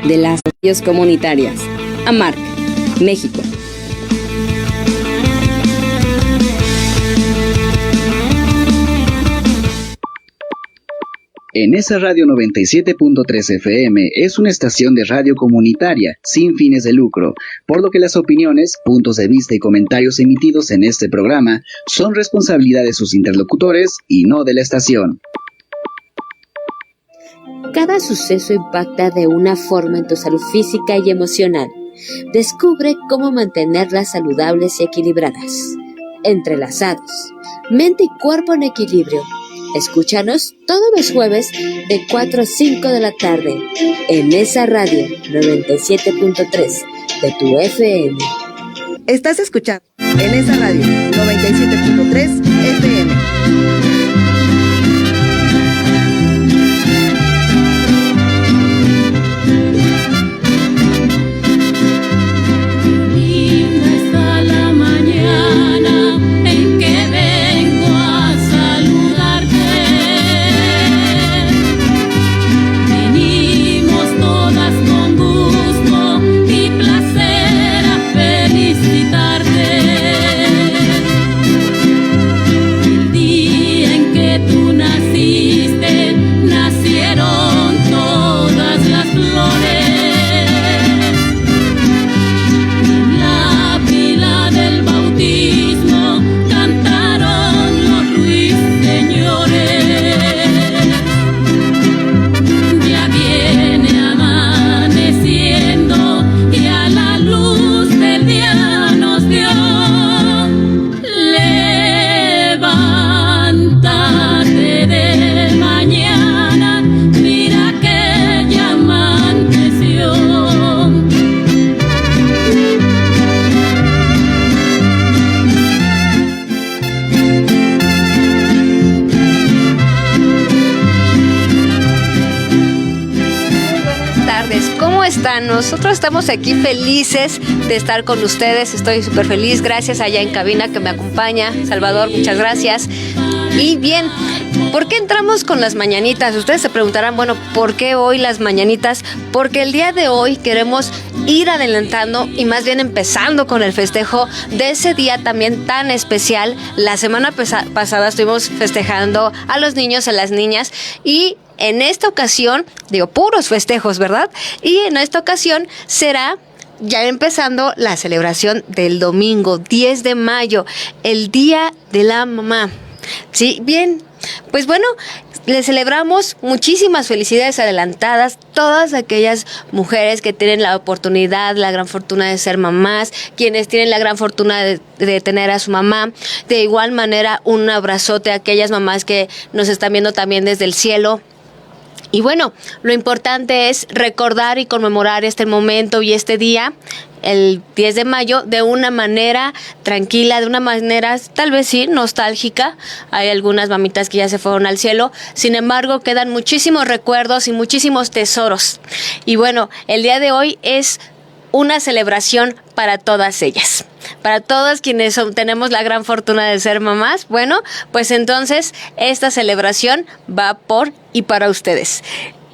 de las radios comunitarias. AMARC, México. En esa radio 97.3 FM es una estación de radio comunitaria, sin fines de lucro, por lo que las opiniones, puntos de vista y comentarios emitidos en este programa son responsabilidad de sus interlocutores y no de la estación. Cada suceso impacta de una forma en tu salud física y emocional. Descubre cómo mantenerlas saludables y equilibradas. Entrelazados. Mente y cuerpo en equilibrio. Escúchanos todos los jueves de 4 a 5 de la tarde en esa radio 97.3 de tu FM. Estás escuchando en esa radio 97.3 FM. Nosotros estamos aquí felices de estar con ustedes. Estoy súper feliz. Gracias allá en cabina que me acompaña. Salvador, muchas gracias. Y bien, ¿por qué entramos con las mañanitas? Ustedes se preguntarán, bueno, ¿por qué hoy las mañanitas? Porque el día de hoy queremos ir adelantando y más bien empezando con el festejo de ese día también tan especial. La semana pasada estuvimos festejando a los niños, a las niñas, y en esta ocasión, puros festejos, ¿verdad? Y en esta ocasión será ya empezando la celebración del domingo 10 de mayo, el Día de la Mamá. Sí, bien, pues bueno, les celebramos muchísimas felicidades adelantadas, todas aquellas mujeres que tienen la oportunidad, la gran fortuna de ser mamás, quienes tienen la gran fortuna de tener a su mamá. De igual manera, un abrazote a aquellas mamás que nos están viendo también desde el cielo. Y bueno, lo importante es recordar y conmemorar este momento y este día, el 10 de mayo, de una manera tranquila, de una manera tal vez sí nostálgica. Hay algunas mamitas que ya se fueron al cielo, sin embargo quedan muchísimos recuerdos y muchísimos tesoros. Y bueno, el día de hoy es una celebración para todas ellas, para todas quienes tenemos la gran fortuna de ser mamás. Bueno, pues entonces esta celebración va por y para ustedes.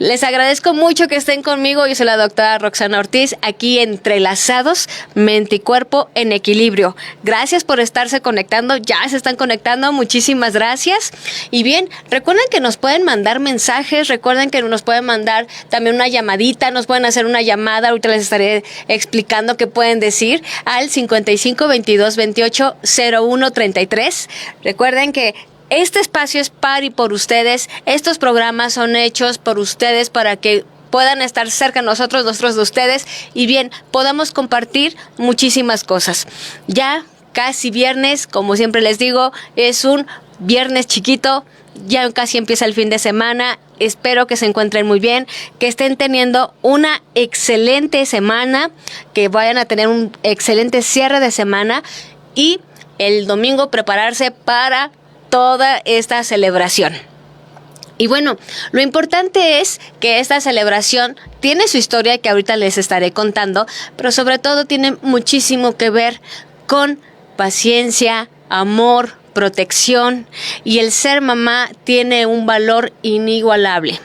Les agradezco mucho que estén conmigo. Yo soy la doctora Roxana Ortiz, aquí Entrelazados, Mente y Cuerpo en Equilibrio. Gracias por estarse conectando, ya se están conectando, muchísimas gracias. Y bien, recuerden que nos pueden mandar mensajes, recuerden que nos pueden mandar también una llamadita, nos pueden hacer una llamada, ahorita les estaré explicando qué pueden decir, al 55 22 28 01 33. Recuerden que este espacio es para y por ustedes. Estos programas son hechos por ustedes para que puedan estar cerca de nosotros de ustedes y bien, podamos compartir muchísimas cosas. Ya casi viernes, como siempre les digo, es un viernes chiquito, ya casi empieza el fin de semana. Espero que se encuentren muy bien, que estén teniendo una excelente semana, que vayan a tener un excelente cierre de semana y el domingo prepararse para toda esta celebración. Y bueno, lo importante es que esta celebración tiene su historia que ahorita les estaré contando, pero sobre todo tiene muchísimo que ver con paciencia, amor, protección, y el ser mamá tiene un valor inigualable.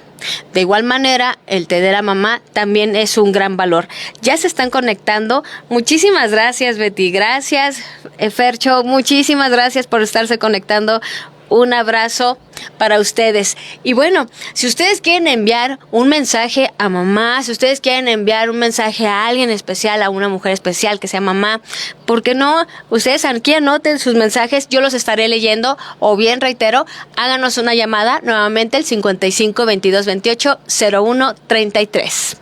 De igual manera, el té de la mamá también es un gran valor. Ya se están conectando. Muchísimas gracias, Betty. Gracias, Fercho. Muchísimas gracias por estarse conectando. Un abrazo para ustedes. Y bueno, si ustedes quieren enviar un mensaje a mamá, si ustedes quieren enviar un mensaje a alguien especial, a una mujer especial que sea mamá, ¿por qué no? Ustedes aquí anoten sus mensajes, yo los estaré leyendo, o bien, reitero, háganos una llamada, nuevamente el 55 22 28 01 33.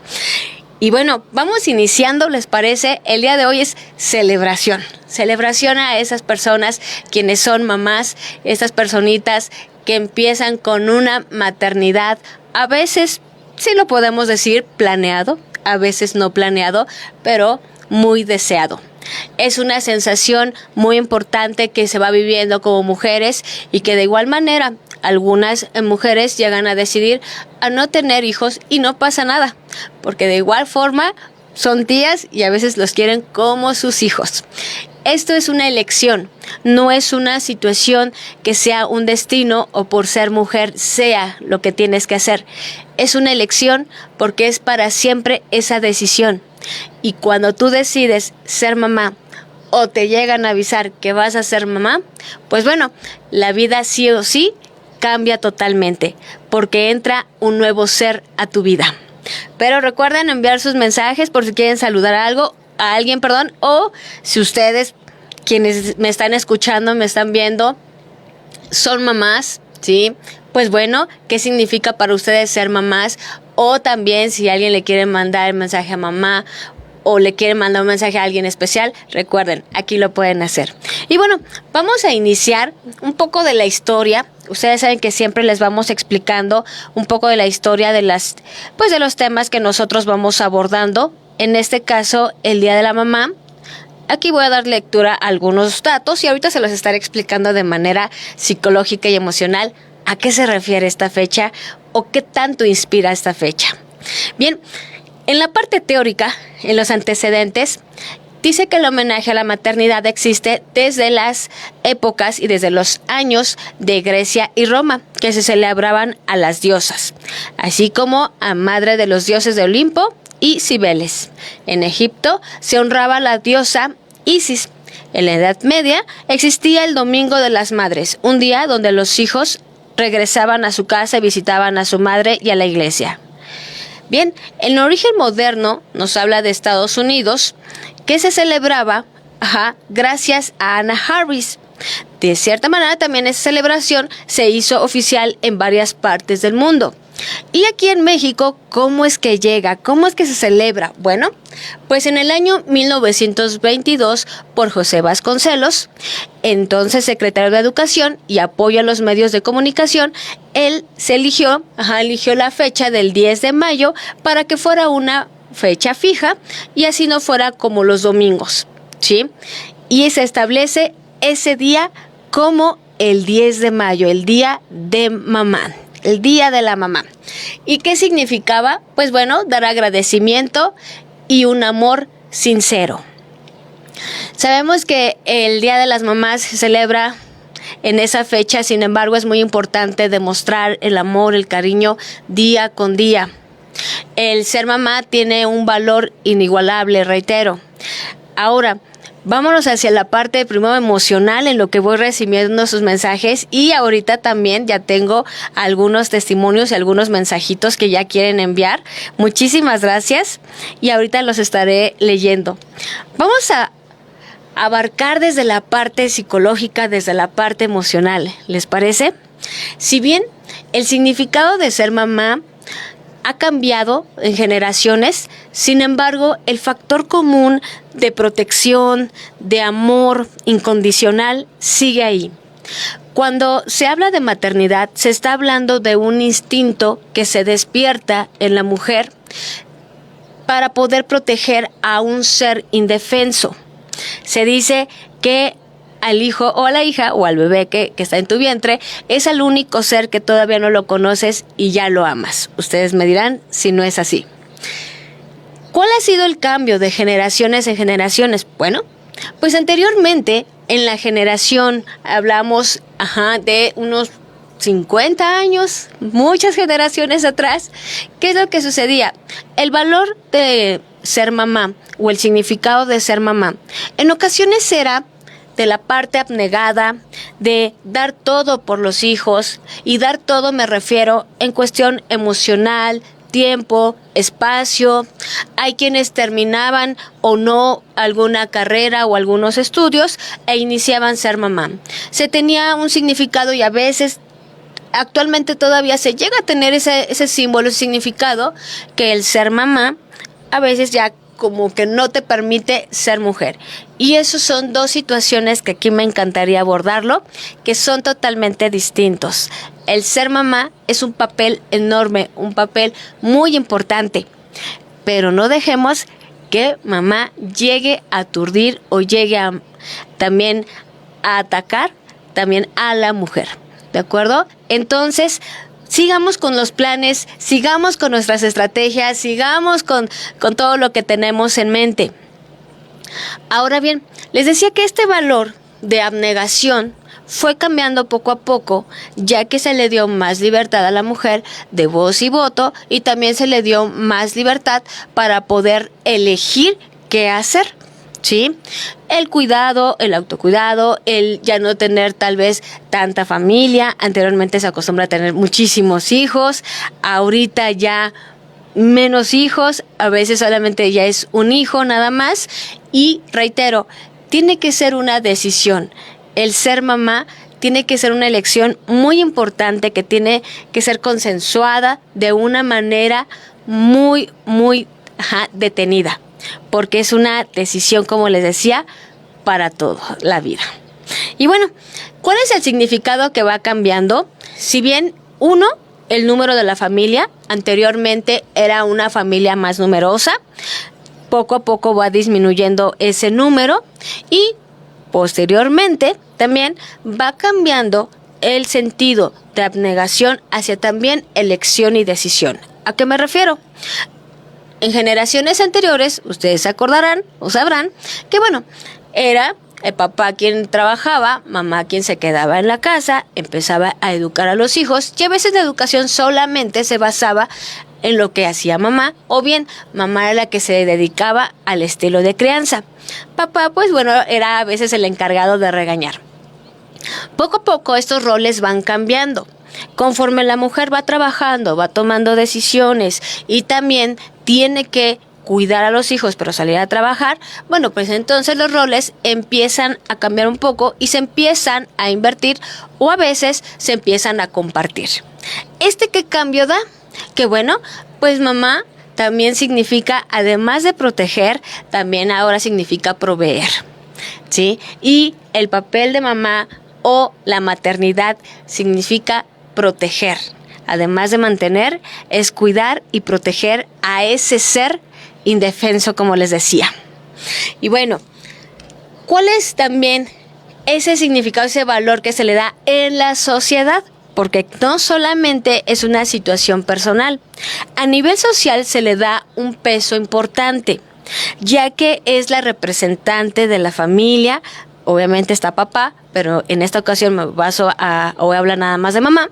Y bueno, vamos iniciando, ¿les parece? El día de hoy es celebración. Celebración a esas personas quienes son mamás, estas personitas que empiezan con una maternidad, a veces, sí lo podemos decir, planeado, a veces no planeado, pero muy deseado. Es una sensación muy importante que se va viviendo como mujeres y que de igual manera algunas mujeres llegan a decidir a no tener hijos y no pasa nada, porque de igual forma son tías y a veces los quieren como sus hijos. Esto es una elección, no es una situación que sea un destino o por ser mujer sea lo que tienes que hacer. Es una elección porque es para siempre esa decisión. Y cuando tú decides ser mamá o te llegan a avisar que vas a ser mamá, pues bueno, la vida sí o sí cambia totalmente porque entra un nuevo ser a tu vida. Pero recuerden enviar sus mensajes por si quieren saludar a alguien, o si ustedes, quienes me están escuchando, me están viendo, son mamás, ¿sí? Pues bueno, ¿qué significa para ustedes ser mamás? O también si alguien le quiere mandar el mensaje a mamá o le quiere mandar un mensaje a alguien especial, recuerden, aquí lo pueden hacer. Y bueno, vamos a iniciar un poco de la historia. Ustedes saben que siempre les vamos explicando un poco de la historia de los temas que nosotros vamos abordando. En este caso, el Día de la Mamá. Aquí voy a dar lectura a algunos datos y ahorita se los estaré explicando de manera psicológica y emocional a qué se refiere esta fecha o qué tanto inspira esta fecha. Bien, en la parte teórica, en los antecedentes, dice que el homenaje a la maternidad existe desde las épocas y desde los años de Grecia y Roma, que se celebraban a las diosas, así como a madre de los dioses de Olimpo y Cibeles. En Egipto se honraba a la diosa Isis. En la Edad Media existía el Domingo de las Madres, un día donde los hijos regresaban a su casa y visitaban a su madre y a la iglesia. Bien, el origen moderno nos habla de Estados Unidos, que se celebraba gracias a Anna Harris. De cierta manera también esa celebración se hizo oficial en varias partes del mundo. Y aquí en México, ¿cómo es que llega? ¿Cómo es que se celebra? Bueno, pues en el año 1922 por José Vasconcelos, entonces secretario de Educación y Apoyo a los Medios de Comunicación, él se eligió la fecha del 10 de mayo para que fuera una fecha fija y así no fuera como los domingos, ¿sí? Y se establece ese día como el 10 de mayo, el Día de Mamá. El Día de la Mamá. ¿Y qué significaba? Pues bueno, dar agradecimiento y un amor sincero. Sabemos que el Día de las Mamás se celebra en esa fecha, sin embargo es muy importante demostrar el amor, el cariño día con día. El ser mamá tiene un valor inigualable, reitero. Ahora, vámonos hacia la parte primero emocional en lo que voy recibiendo sus mensajes y ahorita también ya tengo algunos testimonios y algunos mensajitos que ya quieren enviar. Muchísimas gracias y ahorita los estaré leyendo. Vamos a abarcar desde la parte psicológica, desde la parte emocional, ¿les parece? Si bien el significado de ser mamá ha cambiado en generaciones, sin embargo, el factor común de protección, de amor incondicional sigue ahí. Cuando se habla de maternidad, se está hablando de un instinto que se despierta en la mujer para poder proteger a un ser indefenso. Se dice que al hijo o a la hija o al bebé que está en tu vientre es el único ser que todavía no lo conoces y ya lo amas. Ustedes me dirán si no es así. ¿Cuál ha sido el cambio de generaciones en generaciones? Bueno, pues anteriormente en la generación hablamos de unos 50 años, muchas generaciones atrás, ¿qué es lo que sucedía? El valor de ser mamá o el significado de ser mamá en ocasiones era de la parte abnegada, de dar todo por los hijos, y dar todo me refiero en cuestión emocional, tiempo, espacio. Hay quienes terminaban o no alguna carrera o algunos estudios e iniciaban ser mamá. Se tenía un significado y a veces actualmente todavía se llega a tener ese símbolo, ese significado, que el ser mamá a veces ya como que no te permite ser mujer. Y eso son dos situaciones que aquí me encantaría abordarlo, que son totalmente distintos. El ser mamá es un papel enorme, un papel muy importante, pero no dejemos que mamá llegue a aturdir o llegue también a atacar también a la mujer, ¿de acuerdo? Entonces, sigamos con los planes, sigamos con nuestras estrategias, sigamos con todo lo que tenemos en mente. Ahora bien, les decía que este valor de abnegación fue cambiando poco a poco, ya que se le dio más libertad a la mujer de voz y voto, y también se le dio más libertad para poder elegir qué hacer, ¿sí? El cuidado, el autocuidado, el ya no tener tal vez tanta familia. Anteriormente se acostumbra a tener muchísimos hijos, ahorita ya menos hijos, a veces solamente ya es un hijo nada más. Y reitero, tiene que ser una decisión. El ser mamá tiene que ser una elección muy importante, que tiene que ser consensuada de una manera muy detenida, porque es una decisión, como les decía, para toda la vida. Y bueno, ¿cuál es el significado que va cambiando? Si bien el número de la familia, anteriormente era una familia más numerosa, poco a poco va disminuyendo ese número, y posteriormente también va cambiando el sentido de abnegación hacia también elección y decisión. ¿A qué me refiero? En generaciones anteriores, ustedes se acordarán o sabrán que, era el papá quien trabajaba, mamá quien se quedaba en la casa, empezaba a educar a los hijos, y a veces la educación solamente se basaba en lo que hacía mamá, o bien mamá era la que se dedicaba al estilo de crianza. Papá, era a veces el encargado de regañar. Poco a poco estos roles van cambiando. Conforme la mujer va trabajando, va tomando decisiones y también tiene que cuidar a los hijos, pero salir a trabajar, pues entonces los roles empiezan a cambiar un poco y se empiezan a invertir, o a veces se empiezan a compartir. ¿Qué cambio da? Que mamá también significa, además de proteger, también ahora significa proveer, ¿sí? Y el papel de mamá o la maternidad significa proteger. Además de mantener, es cuidar y proteger a ese ser indefenso, como les decía. Y ¿cuál es también ese significado, ese valor que se le da en la sociedad? Porque no solamente es una situación personal. A nivel social se le da un peso importante, ya que es la representante de la familia. Obviamente está papá, pero en esta ocasión me baso voy a hablar nada más de mamá,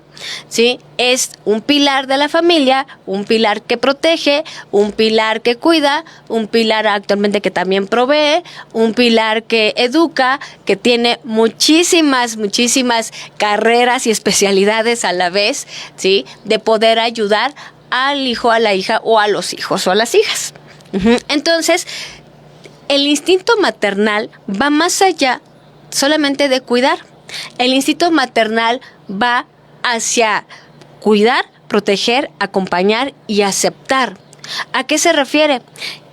¿sí? Es un pilar de la familia, un pilar que protege, un pilar que cuida, un pilar actualmente que también provee, un pilar que educa, que tiene muchísimas carreras y especialidades a la vez, ¿sí? De poder ayudar al hijo, a la hija, o a los hijos o a las hijas. Entonces, el instinto maternal va más allá solamente de cuidar. El instinto maternal va hacia cuidar, proteger, acompañar y aceptar. ¿A qué se refiere?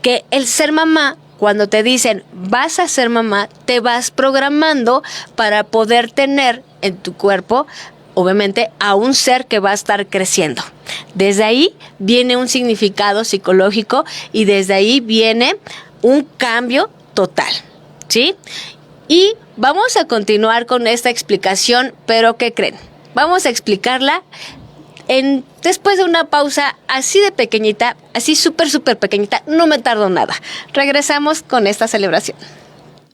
Que el ser mamá, cuando te dicen vas a ser mamá, te vas programando para poder tener en tu cuerpo, obviamente, a un ser que va a estar creciendo. Desde ahí viene un significado psicológico y desde ahí viene un cambio total, ¿sí? Y vamos a continuar con esta explicación, pero ¿qué creen? Vamos a explicarla después de una pausa así de pequeñita, así súper pequeñita, no me tardo nada. Regresamos con esta celebración.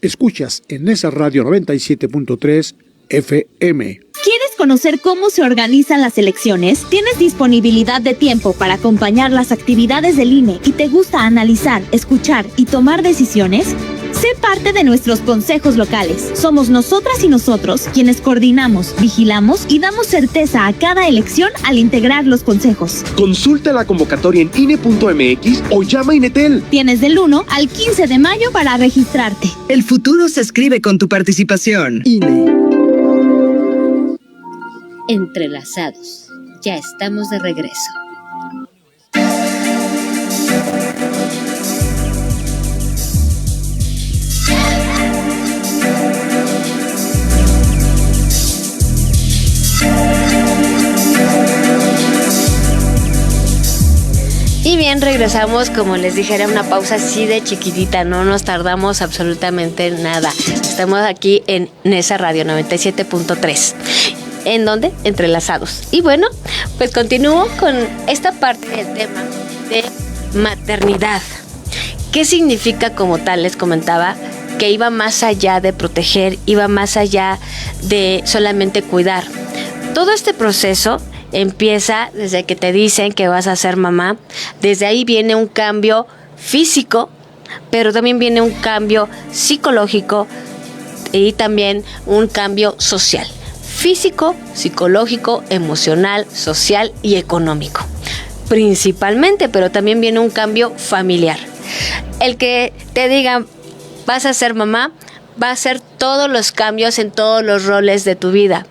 Escuchas en esa radio 97.3 FM. ¿Quieres conocer cómo se organizan las elecciones? ¿Tienes disponibilidad de tiempo para acompañar las actividades del INE y te gusta analizar, escuchar y tomar decisiones? Sé parte de nuestros consejos locales. Somos nosotras y nosotros quienes coordinamos, vigilamos y damos certeza a cada elección al integrar los consejos. Consulta la convocatoria en INE.mx o llama a Inetel. Tienes del 1 al 15 de mayo para registrarte. El futuro se escribe con tu participación. INE. Entrelazados. Ya estamos de regreso. Y bien, regresamos, como les dije, era una pausa así de chiquitita, no nos tardamos absolutamente nada. Estamos aquí en Nesa Radio 97.3. ¿En dónde? Entrelazados. Y bueno, pues continúo con esta parte del tema de maternidad. ¿Qué significa como tal? Les comentaba que iba más allá de proteger, iba más allá de solamente cuidar. Todo este proceso empieza desde que te dicen que vas a ser mamá. Desde ahí viene un cambio físico, pero también viene un cambio psicológico y también un cambio social. Físico, psicológico, emocional, social y económico. Principalmente, pero también viene un cambio familiar. El que te digan vas a ser mamá, va a hacer todos los cambios en todos los roles de tu vida,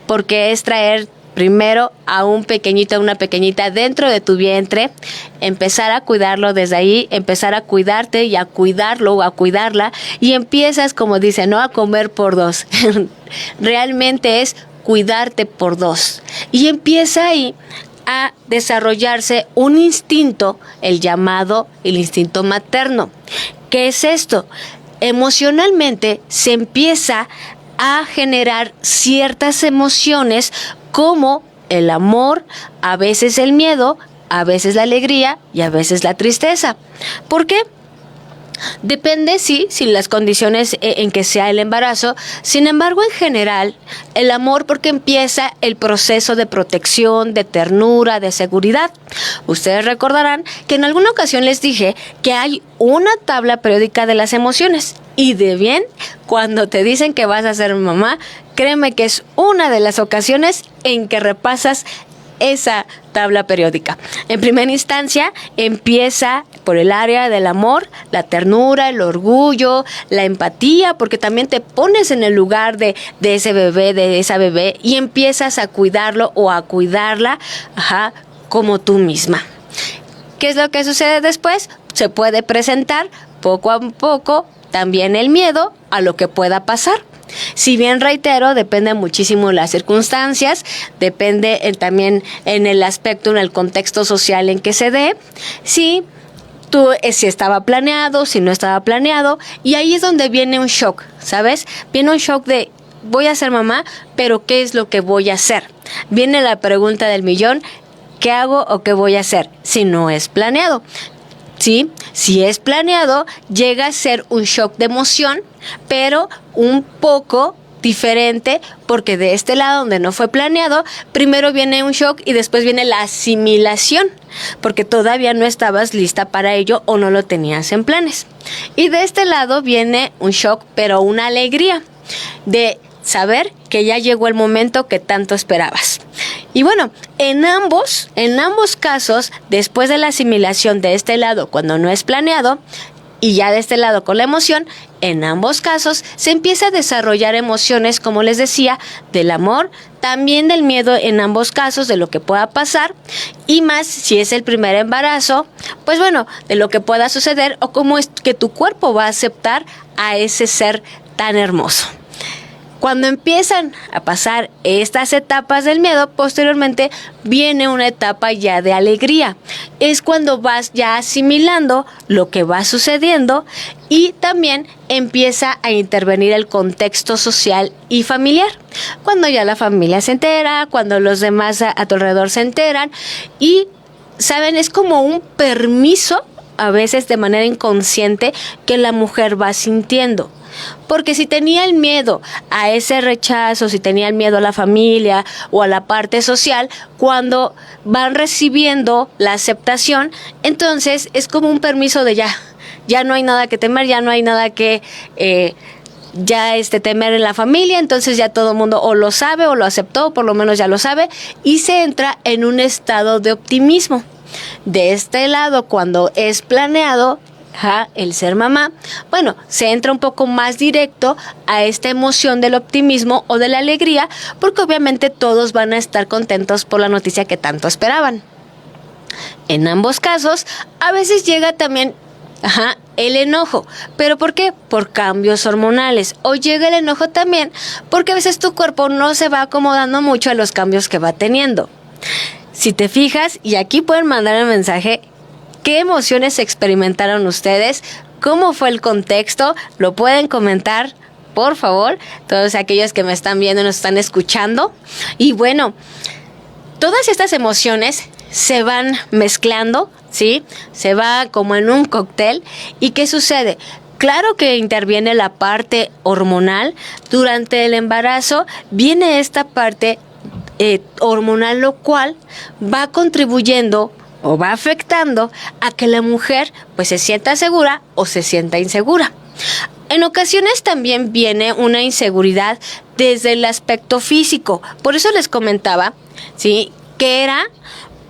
porque es traer primero a un pequeñito, a una pequeñita dentro de tu vientre, empezar a cuidarlo desde ahí, empezar a cuidarte y a cuidarlo o a cuidarla, y empiezas, como dicen, ¿no?, a comer por dos. Realmente es cuidarte por dos. Y empieza ahí a desarrollarse un instinto, el instinto materno. ¿Qué es esto? Emocionalmente se empieza a generar ciertas emociones como el amor, a veces el miedo, a veces la alegría y a veces la tristeza. ¿Por qué? Depende, sí, las condiciones en que sea el embarazo. Sin embargo, en general, el amor, porque empieza el proceso de protección, de ternura, de seguridad. Ustedes recordarán que en alguna ocasión les dije que hay una tabla periódica de las emociones. Y de bien, cuando te dicen que vas a ser mamá, créeme que es una de las ocasiones en que repasas esa tabla periódica. En primera instancia, empieza por el área del amor, la ternura, el orgullo, la empatía, porque también te pones en el lugar de ese bebé, de esa bebé, y empiezas a cuidarlo o a cuidarla, como tú misma. ¿Qué es lo que sucede después? Se puede presentar poco a poco también el miedo a lo que pueda pasar. Si bien reitero, depende muchísimo de las circunstancias, depende también en el aspecto, en el contexto social en que se dé, si estaba planeado, si no estaba planeado, y ahí es donde viene un shock, ¿sabes? Viene un shock de voy a ser mamá, pero ¿qué es lo que voy a hacer? Viene la pregunta del millón, ¿qué hago o qué voy a hacer si no es planeado? Sí, si es planeado, llega a ser un shock de emoción, pero un poco diferente, porque de este lado donde no fue planeado, primero viene un shock y después viene la asimilación, porque todavía no estabas lista para ello o no lo tenías en planes. Y de este lado viene un shock, pero una alegría de saber que ya llegó el momento que tanto esperabas. Y bueno, en ambos casos, después de la asimilación de este lado cuando no es planeado, y ya de este lado con la emoción, en ambos casos se empieza a desarrollar emociones, como les decía, del amor, también del miedo en ambos casos, de lo que pueda pasar, y más si es el primer embarazo, pues bueno, de lo que pueda suceder o cómo es que tu cuerpo va a aceptar a ese ser tan hermoso. Cuando empiezan a pasar estas etapas del miedo, posteriormente viene una etapa ya de alegría. Es cuando vas ya asimilando lo que va sucediendo y también empieza a intervenir el contexto social y familiar. Cuando ya la familia se entera, cuando los demás a tu alrededor se enteran y, ¿saben? Es como un permiso a veces de manera inconsciente que la mujer va sintiendo. Porque si tenía el miedo a ese rechazo, si tenía el miedo a la familia o a la parte social, cuando van recibiendo la aceptación, entonces es como un permiso de ya no hay nada que temer, ya no hay nada que temer en la familia, entonces ya todo el mundo o lo sabe o lo aceptó, o por lo menos ya lo sabe, y se entra en un estado de optimismo. De este lado, cuando es planeado, el ser mamá, bueno, se entra un poco más directo a esta emoción del optimismo o de la alegría, porque obviamente todos van a estar contentos por la noticia que tanto esperaban. En ambos casos, a veces llega también el enojo. ¿Pero por qué? Por cambios hormonales. O llega el enojo también porque a veces tu cuerpo no se va acomodando mucho a los cambios que va teniendo. Si te fijas, y aquí pueden mandar el mensaje, ¿qué emociones experimentaron ustedes? ¿Cómo fue el contexto? Lo pueden comentar, por favor, todos aquellos que me están viendo y nos están escuchando. Y bueno, todas estas emociones se van mezclando, ¿sí? Se va como en un cóctel. ¿Y qué sucede? Claro que interviene la parte hormonal. Durante el embarazo viene esta parte hormonal, lo cual va contribuyendo o va afectando a que la mujer pues se sienta segura o se sienta insegura. En ocasiones también viene una inseguridad desde el aspecto físico. Por eso les comentaba, ¿sí?, que era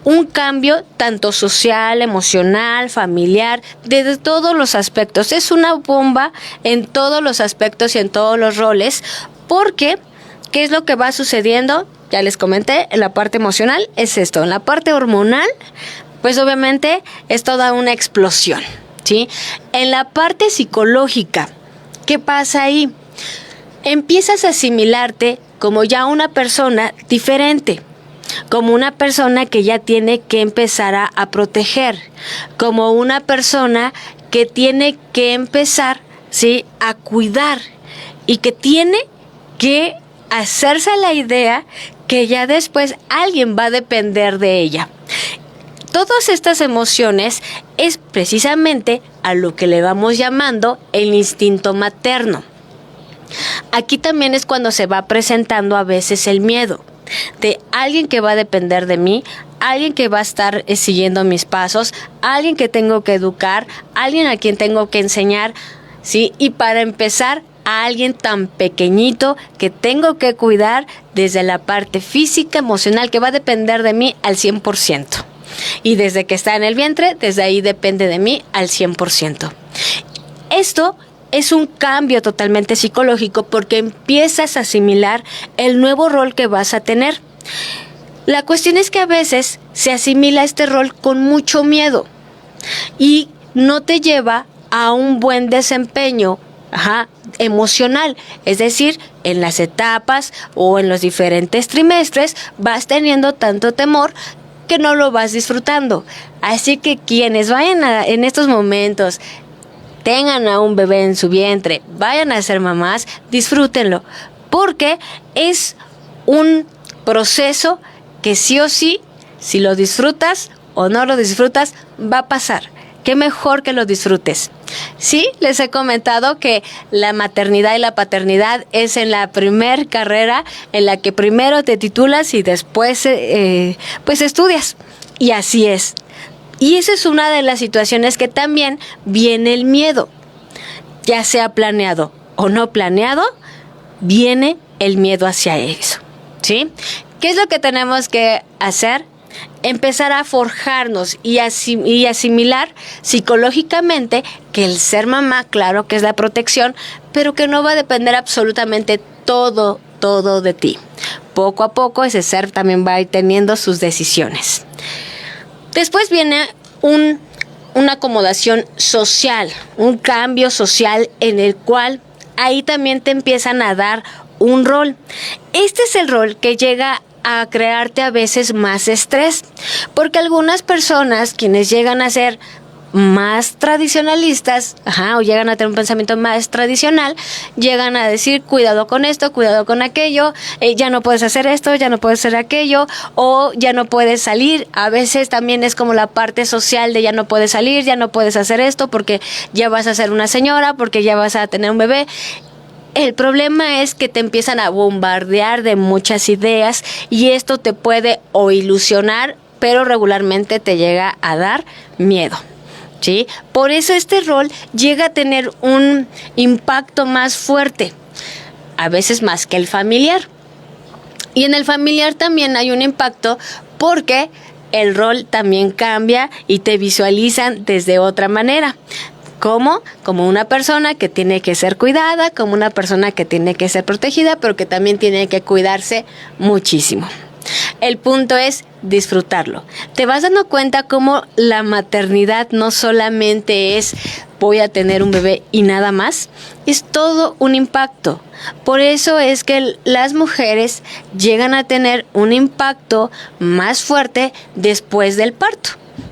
un cambio tanto social, emocional, familiar, desde todos los aspectos. Es una bomba en todos los aspectos y en todos los roles, porque ¿qué es lo que va sucediendo? Ya les comenté, en la parte emocional es esto, en la parte hormonal, pues obviamente es toda una explosión, ¿sí? En la parte psicológica, ¿qué pasa ahí? Empiezas a asimilarte como ya una persona diferente, como una persona que ya tiene que empezar a proteger, como una persona que tiene que empezar, ¿sí?, a cuidar, y que tiene que hacerse la idea que ya después alguien va a depender de ella. Todas estas emociones es precisamente a lo que le vamos llamando el instinto materno. Aquí también es cuando se va presentando a veces el miedo de alguien que va a depender de mí, alguien que va a estar siguiendo mis pasos, alguien que tengo que educar, alguien a quien tengo que enseñar, ¿sí? Y para empezar, a alguien tan pequeñito que tengo que cuidar desde la parte física, emocional, que va a depender de mí al 100%. Y desde que está en el vientre, desde ahí depende de mí al 100%. Esto es un cambio totalmente psicológico porque empiezas a asimilar el nuevo rol que vas a tener. La cuestión es que a veces se asimila este rol con mucho miedo y no te lleva a un buen desempeño emocional, es decir, en las etapas o en los diferentes trimestres vas teniendo tanto temor que no lo vas disfrutando. Así que quienes vayan en estos momentos, tengan a un bebé en su vientre, vayan a ser mamás, disfrútenlo, porque es un proceso que sí o sí, si lo disfrutas o no lo disfrutas, va a pasar. Qué mejor que lo disfrutes. Sí, les he comentado que la maternidad y la paternidad es en la primer carrera en la que primero te titulas y después pues estudias. Y así es. Y esa es una de las situaciones que también viene el miedo. Ya sea planeado o no planeado, viene el miedo hacia eso. ¿Sí? ¿Qué es lo que tenemos que hacer? Empezar a forjarnos y asimilar psicológicamente que el ser mamá, claro que es la protección, pero que no va a depender absolutamente todo de ti. Poco a poco ese ser también va a ir teniendo sus decisiones. Después viene una acomodación social, un cambio social en el cual ahí también te empiezan a dar un rol. Este es el rol que llega a crearte a veces más estrés, porque algunas personas quienes llegan a ser más tradicionalistas, o llegan a tener un pensamiento más tradicional, llegan a decir cuidado con esto, cuidado con aquello, ya no puedes hacer esto, ya no puedes hacer aquello, o ya no puedes salir. A veces también es como la parte social de ya no puedes salir, ya no puedes hacer esto porque ya vas a ser una señora, porque ya vas a tener un bebé. El problema es que te empiezan a bombardear de muchas ideas y esto te puede o ilusionar, pero regularmente te llega a dar miedo, ¿sí? Por eso este rol llega a tener un impacto más fuerte, a veces más que el familiar. Y en el familiar también hay un impacto porque el rol también cambia y te visualizan desde otra manera. ¿Cómo? Como una persona que tiene que ser cuidada, como una persona que tiene que ser protegida, pero que también tiene que cuidarse muchísimo. El punto es disfrutarlo. Te vas dando cuenta cómo la maternidad no solamente es voy a tener un bebé y nada más, es todo un impacto. Por eso es que las mujeres llegan a tener un impacto más fuerte después del parto.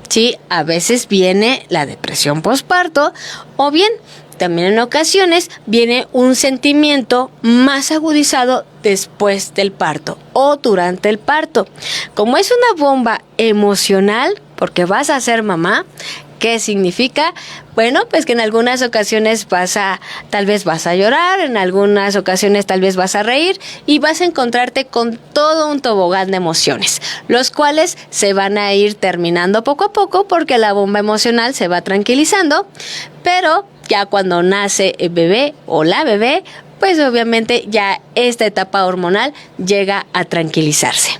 Sí, a veces viene la depresión postparto o bien también en ocasiones viene un sentimiento más agudizado después del parto o durante el parto. Como es una bomba emocional porque vas a ser mamá, ¿qué significa? Bueno, pues que en algunas ocasiones tal vez vas a llorar, en algunas ocasiones tal vez vas a reír y vas a encontrarte con todo un tobogán de emociones, los cuales se van a ir terminando poco a poco porque la bomba emocional se va tranquilizando, pero ya cuando nace el bebé o la bebé, pues obviamente ya esta etapa hormonal llega a tranquilizarse.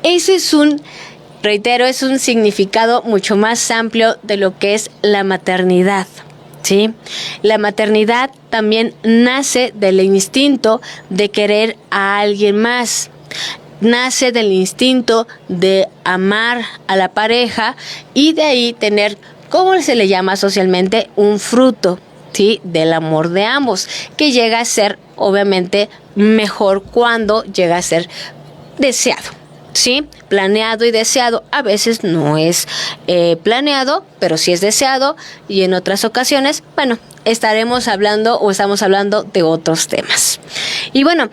Eso es es un significado mucho más amplio de lo que es la maternidad, ¿sí? La maternidad también nace del instinto de querer a alguien más, nace del instinto de amar a la pareja y de ahí tener, ¿cómo se le llama socialmente? Un fruto, ¿sí? Del amor de ambos, que llega a ser obviamente mejor cuando llega a ser deseado. Sí, planeado y deseado. A veces no es planeado, pero sí es deseado. Y en otras ocasiones, bueno, estamos hablando de otros temas. Y bueno,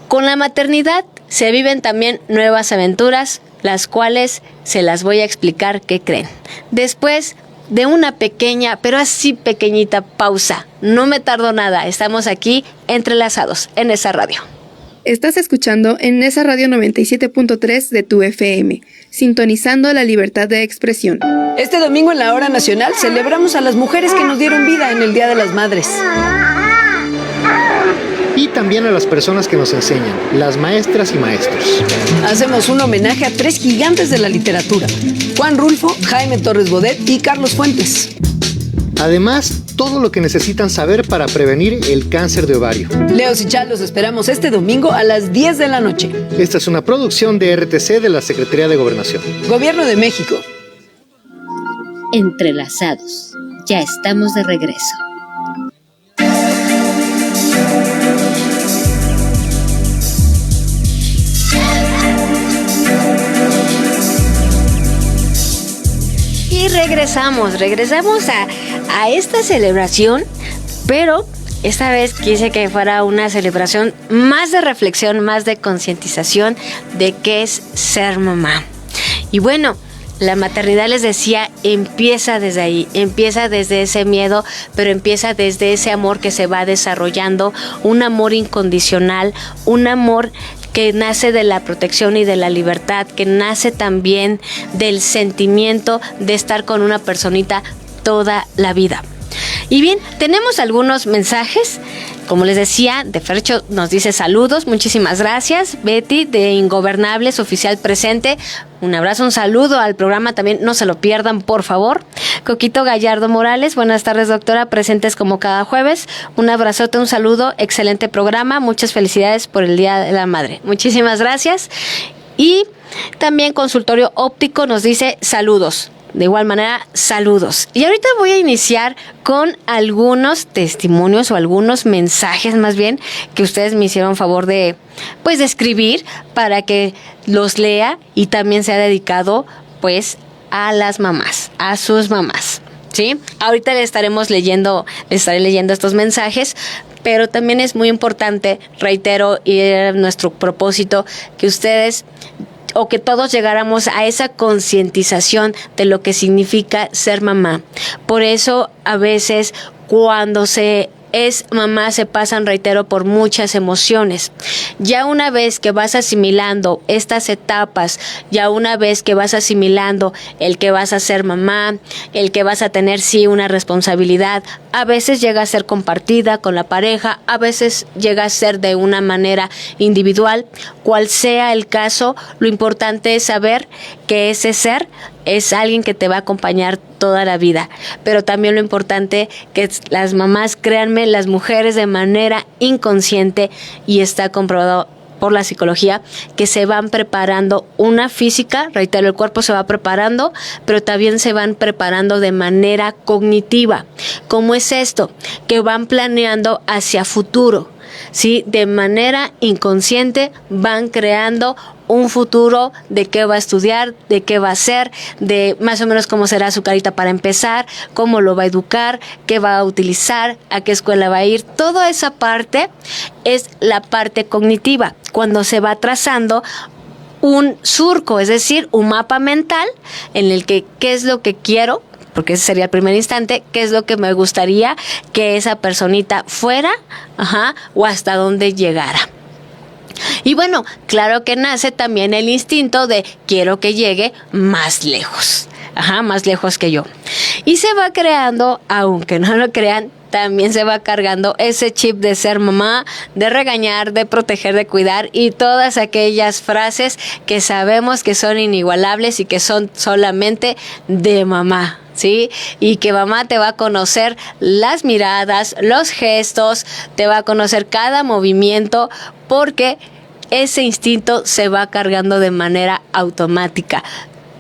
con la maternidad se viven también nuevas aventuras, las cuales se las voy a explicar qué creen. Después de una pequeña, pero así pequeñita pausa. No me tardo nada. Estamos aquí entrelazados en esa radio. Estás escuchando en esa radio 97.3 de tu FM, sintonizando la libertad de expresión. Este domingo en la Hora Nacional celebramos a las mujeres que nos dieron vida en el Día de las Madres. Y también a las personas que nos enseñan, las maestras y maestros. Hacemos un homenaje a 3 gigantes de la literatura: Juan Rulfo, Jaime Torres Bodet y Carlos Fuentes. Además, todo lo que necesitan saber para prevenir el cáncer de ovario. Leo y Chal los esperamos este domingo a las 10 de la noche. Esta es una producción de RTC de la Secretaría de Gobernación. Gobierno de México. Entrelazados. Ya estamos de regreso. Y regresamos a esta celebración, pero esta vez quise que fuera una celebración más de reflexión, más de concientización de qué es ser mamá. Y bueno, la maternidad, les decía, empieza desde ahí, empieza desde ese miedo, pero empieza desde ese amor que se va desarrollando, un amor incondicional, un amor que nace de la protección y de la libertad, que nace también del sentimiento de estar con una personita toda la vida. Y bien, tenemos algunos mensajes. Como les decía, de Fercho nos dice saludos, muchísimas gracias. Betty de Ingobernables, oficial presente. Un abrazo, un saludo al programa también, no se lo pierdan, por favor. Coquito Gallardo Morales, buenas tardes, doctora, presentes como cada jueves. Un abrazote, un saludo, excelente programa, muchas felicidades por el Día de la Madre. Muchísimas gracias. Y también Consultorio Óptico nos dice saludos. De igual manera, saludos. Y ahorita voy a iniciar con algunos testimonios o algunos mensajes más bien que ustedes me hicieron favor de escribir para que los lea y también sea dedicado a las mamás. a sus mamás, ¿sí? Ahorita le estaré leyendo estos mensajes, pero también es muy importante, reitero, y era nuestro propósito, que ustedes o que todos llegáramos a esa concientización de lo que significa ser mamá. Por eso a veces cuando es mamá se pasan, reitero, por muchas emociones. Ya una vez que vas asimilando estas etapas, ya una vez que vas asimilando el que vas a ser mamá, el que vas a tener sí una responsabilidad, a veces llega a ser compartida con la pareja, a veces llega a ser de una manera individual. Cual sea el caso, lo importante es saber que ese ser es alguien que te va a acompañar toda la vida. Pero también lo importante que las mamás, créanme, las mujeres de manera inconsciente, y está comprobado por la psicología, que se van preparando una física, reitero, el cuerpo se va preparando, pero también se van preparando de manera cognitiva. ¿Cómo es esto? Que van planeando hacia futuro, ¿sí? De manera inconsciente van creando un futuro de qué va a estudiar, de qué va a hacer, de más o menos cómo será su carita para empezar, cómo lo va a educar, qué va a utilizar, a qué escuela va a ir. Toda esa parte es la parte cognitiva, cuando se va trazando un surco, es decir, un mapa mental en el que qué es lo que quiero, porque ese sería el primer instante, qué es lo que me gustaría que esa personita fuera, o hasta dónde llegara. Y bueno, claro que nace también el instinto de quiero que llegue más lejos, más lejos que yo. Y se va creando, aunque no lo crean, también se va cargando ese chip de ser mamá, de regañar, de proteger, de cuidar, y todas aquellas frases que sabemos que son inigualables y que son solamente de mamá, ¿sí? Y que mamá te va a conocer las miradas, los gestos, te va a conocer cada movimiento, porque ese instinto se va cargando de manera automática.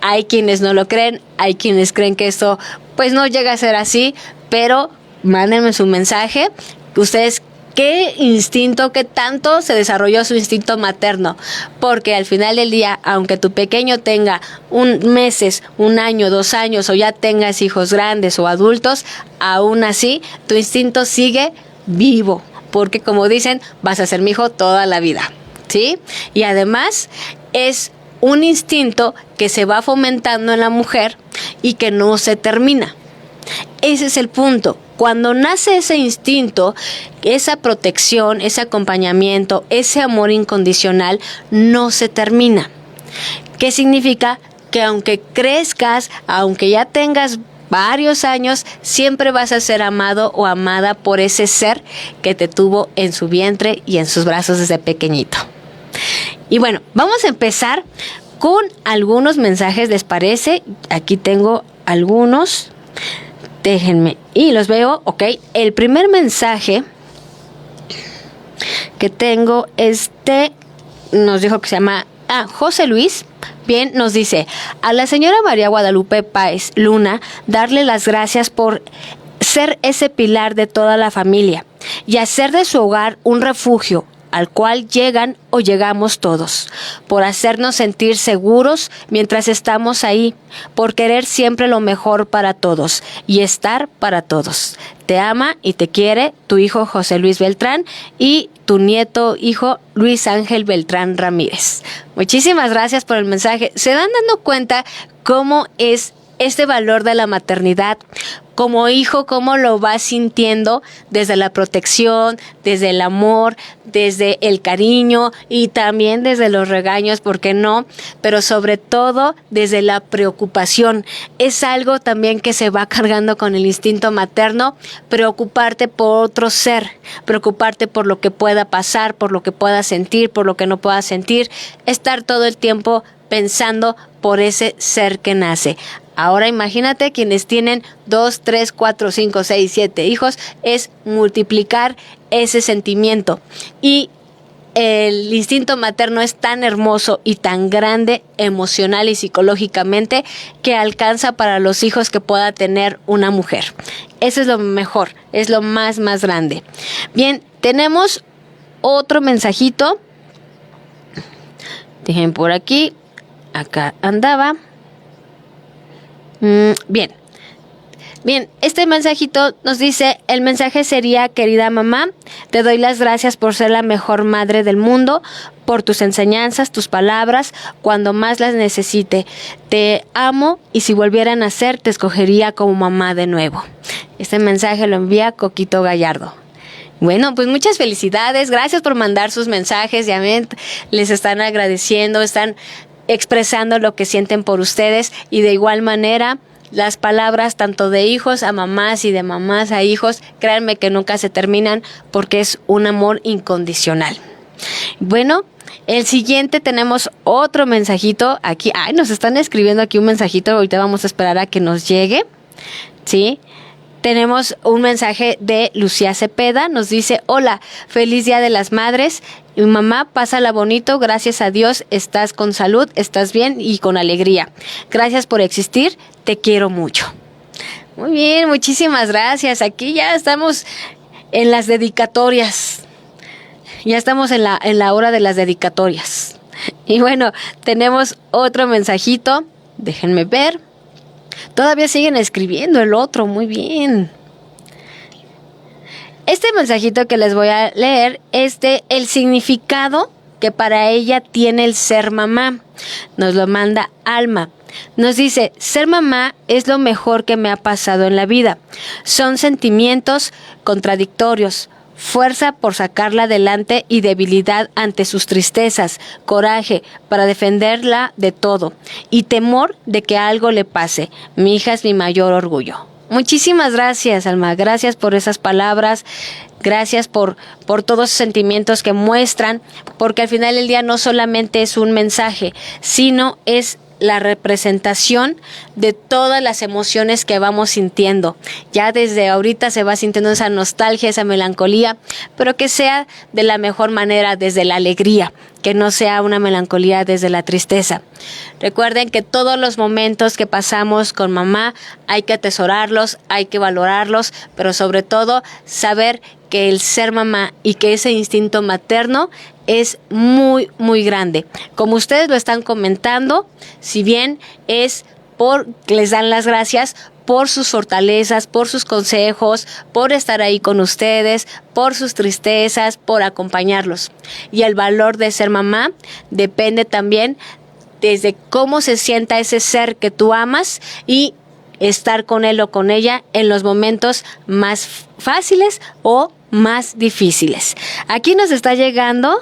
Hay quienes no lo creen, hay quienes creen que esto pues no llega a ser así, pero mándenme su mensaje. Ustedes, ¿qué instinto, qué tanto se desarrolló su instinto materno? Porque al final del día, aunque tu pequeño tenga meses, 1 año, 2 años, o ya tengas hijos grandes o adultos, aún así tu instinto sigue vivo, porque como dicen, vas a ser mi hijo toda la vida, ¿sí? Y además es un instinto que se va fomentando en la mujer y que no se termina. Ese es el punto. Cuando nace ese instinto, esa protección, ese acompañamiento, ese amor incondicional no se termina. ¿Qué significa? Que aunque crezcas, aunque ya tengas varios años, siempre vas a ser amado o amada por ese ser que te tuvo en su vientre y en sus brazos desde pequeñito. Y bueno, vamos a empezar con algunos mensajes, ¿les parece? Aquí tengo algunos. Déjenme, y los veo, ok. El primer mensaje que tengo, nos dijo que se llama José Luis. Bien, nos dice: a la señora María Guadalupe Páez Luna, darle las gracias por ser ese pilar de toda la familia y hacer de su hogar un refugio al cual llegan o llegamos todos, por hacernos sentir seguros mientras estamos ahí, por querer siempre lo mejor para todos y estar para todos. Te ama y te quiere tu hijo José Luis Beltrán y tu nieto hijo Luis Ángel Beltrán Ramírez. Muchísimas gracias por el mensaje. ¿Se dan dando cuenta cómo es este valor de la maternidad? Como hijo, cómo lo vas sintiendo desde la protección, desde el amor, desde el cariño y también desde los regaños, ¿por qué no? Pero sobre todo desde la preocupación. Es algo también que se va cargando con el instinto materno, preocuparte por otro ser, preocuparte por lo que pueda pasar, por lo que pueda sentir, por lo que no pueda sentir, estar todo el tiempo pensando por ese ser que nace. Ahora imagínate quienes tienen 2, 3, 4, 5, 6, 7 hijos, es multiplicar ese sentimiento. Y el instinto materno es tan hermoso y tan grande emocional y psicológicamente que alcanza para los hijos que pueda tener una mujer. Eso es lo mejor, es lo más grande. Bien, tenemos otro mensajito. Dejen por aquí. Acá andaba. Bien, este mensajito nos dice, el mensaje sería: querida mamá, te doy las gracias por ser la mejor madre del mundo, por tus enseñanzas, tus palabras, cuando más las necesite. Te amo y si volviera a nacer te escogería como mamá de nuevo. Este mensaje lo envía Coquito Gallardo. Bueno, pues muchas felicidades, gracias por mandar sus mensajes, ya ven, les están agradeciendo, están expresando lo que sienten por ustedes y de igual manera las palabras tanto de hijos a mamás y de mamás a hijos, créanme que nunca se terminan porque es un amor incondicional. Bueno, el siguiente tenemos otro mensajito aquí. Ay, nos están escribiendo aquí un mensajito, ahorita vamos a esperar a que nos llegue, ¿sí? Tenemos un mensaje de Lucía Cepeda, nos dice: hola, feliz Día de las Madres. Mi mamá, pásala bonito, gracias a Dios, estás con salud, estás bien y con alegría. Gracias por existir, te quiero mucho. Muy bien, muchísimas gracias. Aquí ya estamos en las dedicatorias. Ya estamos en la hora de las dedicatorias. Y bueno, tenemos otro mensajito, déjenme ver. Todavía siguen escribiendo el otro, muy bien. Este mensajito que les voy a leer es de el significado que para ella tiene el ser mamá. Nos lo manda Alma. Nos dice: ser mamá es lo mejor que me ha pasado en la vida. Son sentimientos contradictorios. Fuerza por sacarla adelante y debilidad ante sus tristezas, coraje para defenderla de todo y temor de que algo le pase. Mi hija es mi mayor orgullo. Muchísimas gracias, Alma, gracias por esas palabras, gracias por todos esos sentimientos que muestran, porque al final del día no solamente es un mensaje, sino es la representación de todas las emociones que vamos sintiendo. Ya desde ahorita se va sintiendo esa nostalgia, esa melancolía, pero que sea de la mejor manera, desde la alegría, que no sea una melancolía desde la tristeza. Recuerden que todos los momentos que pasamos con mamá hay que atesorarlos, hay que valorarlos, pero sobre todo saber que el ser mamá y que ese instinto materno es muy, muy grande. Como ustedes lo están comentando, si bien les dan las gracias por sus fortalezas, por sus consejos, por estar ahí con ustedes, por sus tristezas, por acompañarlos. Y el valor de ser mamá depende también desde cómo se sienta ese ser que tú amas y estar con él o con ella en los momentos más fáciles o más difíciles. Aquí nos está llegando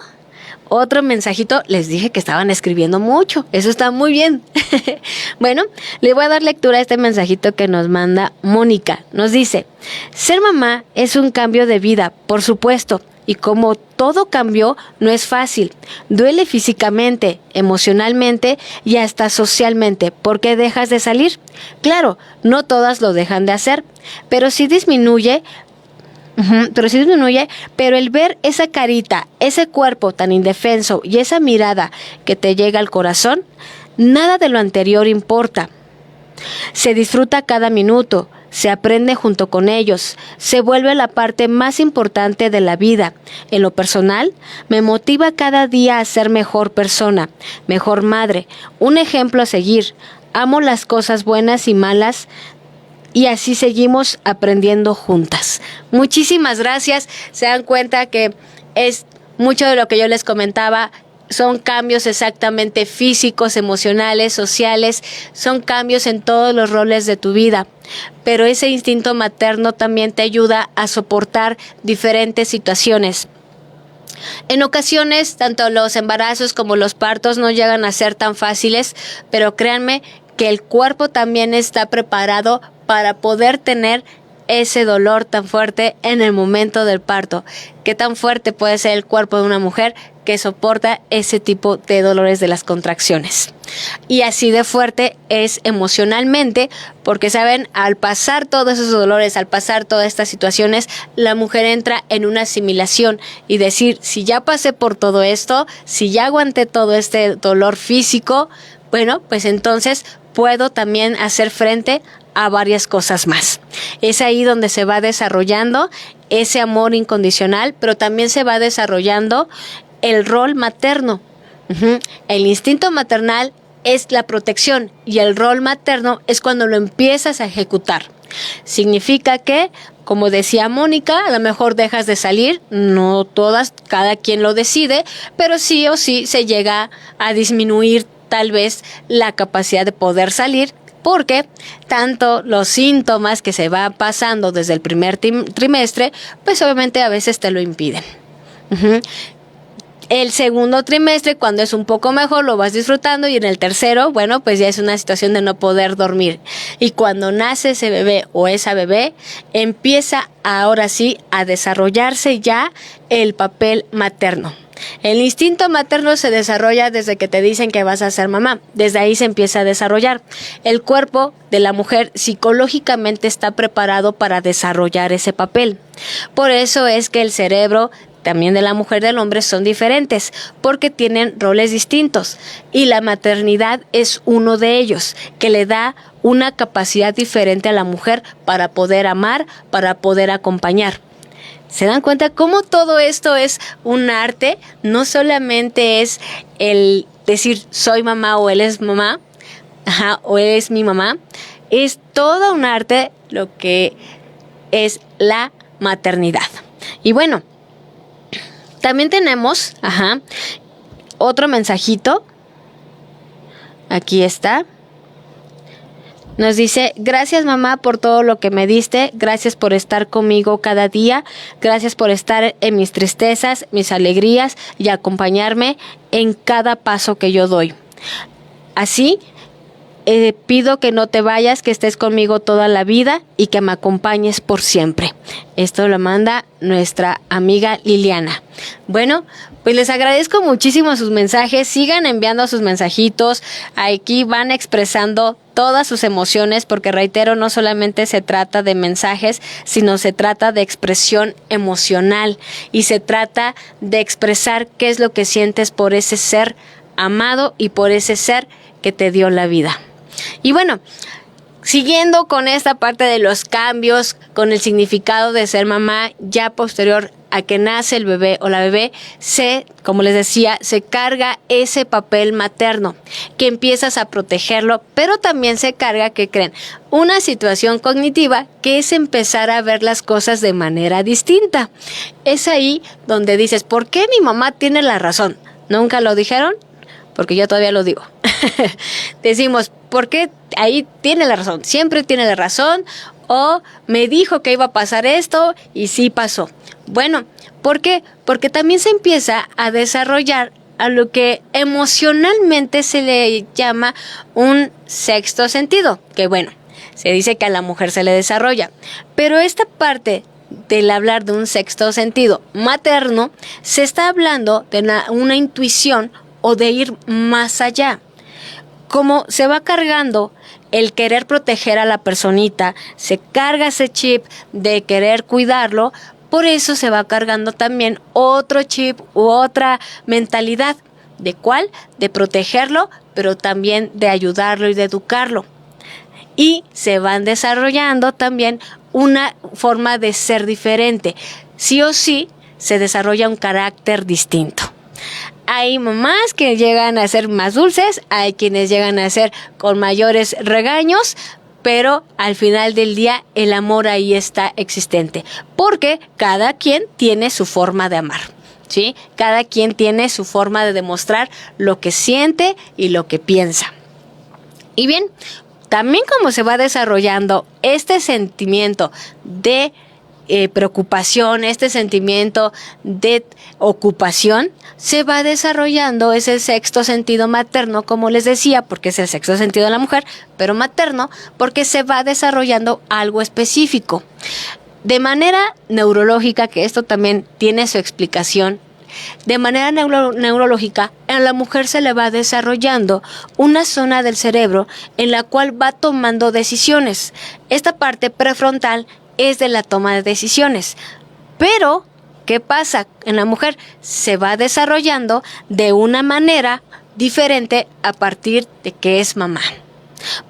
otro mensajito. Les dije que estaban escribiendo mucho. Eso está muy bien. Bueno, le voy a dar lectura a este mensajito que nos manda Mónica. Nos dice: ser mamá es un cambio de vida, por supuesto. Y como todo cambio, no es fácil. Duele físicamente, emocionalmente y hasta socialmente, porque dejas de salir. Claro, no todas lo dejan de hacer, pero sí disminuye. Pero el ver esa carita, ese cuerpo tan indefenso y esa mirada que te llega al corazón, nada de lo anterior importa. Se disfruta cada minuto, se aprende junto con ellos, se vuelve la parte más importante de la vida. En lo personal, me motiva cada día a ser mejor persona, mejor madre, un ejemplo a seguir. Amo las cosas buenas y malas y así seguimos aprendiendo juntas. Muchísimas gracias. Se dan cuenta que es mucho de lo que yo les comentaba. Son cambios exactamente físicos, emocionales, sociales. Son cambios en todos los roles de tu vida. Pero ese instinto materno también te ayuda a soportar diferentes situaciones. En ocasiones, tanto los embarazos como los partos no llegan a ser tan fáciles, pero créanme que el cuerpo también está preparado para poder tener ese dolor tan fuerte en el momento del parto. ¿Qué tan fuerte puede ser el cuerpo de una mujer que soporta ese tipo de dolores de las contracciones? Y así de fuerte es emocionalmente, porque saben, al pasar todos esos dolores, al pasar todas estas situaciones, la mujer entra en una asimilación y decir: si ya pasé por todo esto, si ya aguanté todo este dolor físico, bueno, pues entonces puedo también hacer frente a varias cosas más. Es ahí donde se va desarrollando ese amor incondicional, pero también se va desarrollando el rol materno. El instinto maternal es la protección y el rol materno es cuando lo empiezas a ejecutar. Significa que, como decía Mónica, a lo mejor dejas de salir, no todas, cada quien lo decide, pero sí o sí se llega a disminuir tal vez la capacidad de poder salir, porque tanto los síntomas que se van pasando desde el primer trimestre, pues obviamente a veces te lo impiden. El segundo trimestre, cuando es un poco mejor, lo vas disfrutando, y en el tercero, bueno, pues ya es una situación de no poder dormir. Y cuando nace ese bebé o esa bebé, empieza ahora sí a desarrollarse ya el papel materno. El instinto materno se desarrolla desde que te dicen que vas a ser mamá. Desde ahí se empieza a desarrollar. El cuerpo de la mujer psicológicamente está preparado para desarrollar ese papel. Por eso es que el cerebro también de la mujer y del hombre son diferentes, porque tienen roles distintos. Y la maternidad es uno de ellos, que le da una capacidad diferente a la mujer para poder amar, para poder acompañar. ¿Se dan cuenta cómo todo esto es un arte? No solamente es el decir soy mamá o él es mamá, o él es mi mamá. Es todo un arte lo que es la maternidad. Y bueno, también tenemos otro mensajito. Aquí está. Nos dice: gracias mamá por todo lo que me diste, gracias por estar conmigo cada día, gracias por estar en mis tristezas, mis alegrías y acompañarme en cada paso que yo doy. Así, pido que no te vayas, que estés conmigo toda la vida y que me acompañes por siempre. Esto lo manda nuestra amiga Liliana. Bueno, pues les agradezco muchísimo sus mensajes. Sigan enviando sus mensajitos. Aquí van expresando todas sus emociones, porque reitero, no solamente se trata de mensajes, sino se trata de expresión emocional y se trata de expresar qué es lo que sientes por ese ser amado y por ese ser que te dio la vida. Y bueno, siguiendo con esta parte de los cambios, con el significado de ser mamá, ya posterior a que nace el bebé o la bebé, como les decía, se carga ese papel materno, que empiezas a protegerlo, pero también se carga, ¿qué creen? Una situación cognitiva, que es empezar a ver las cosas de manera distinta. Es ahí donde dices, ¿por qué mi mamá tiene la razón? ¿Nunca lo dijeron? Porque yo todavía lo digo. Decimos, ¿por qué ahí tiene la razón? Siempre tiene la razón, o me dijo que iba a pasar esto y sí pasó. Bueno, ¿por qué? Porque también se empieza a desarrollar a lo que emocionalmente se le llama un sexto sentido, que bueno, se dice que a la mujer se le desarrolla, pero esta parte del hablar de un sexto sentido materno, se está hablando de una intuición o de ir más allá. Como se va cargando el querer proteger a la personita, se carga ese chip de querer cuidarlo, por eso se va cargando también otro chip u otra mentalidad. ¿De cuál? De protegerlo, pero también de ayudarlo y de educarlo. Y se van desarrollando también una forma de ser diferente. Sí o sí, se desarrolla un carácter distinto. Hay mamás que llegan a ser más dulces, hay quienes llegan a ser con mayores regaños, pero al final del día el amor ahí está existente, porque cada quien tiene su forma de amar, ¿sí? Cada quien tiene su forma de demostrar lo que siente y lo que piensa. Y bien, también como se va desarrollando este sentimiento de preocupación, este sentimiento de ocupación, se va desarrollando ese sexto sentido materno, como les decía, porque es el sexto sentido de la mujer, pero materno, porque se va desarrollando algo específico. De manera neurológica, que esto también tiene su explicación, de manera neurológica, a la mujer se le va desarrollando una zona del cerebro en la cual va tomando decisiones. Esta parte prefrontal es de la toma de decisiones. Pero, ¿qué pasa? En la mujer se va desarrollando de una manera diferente a partir de que es mamá.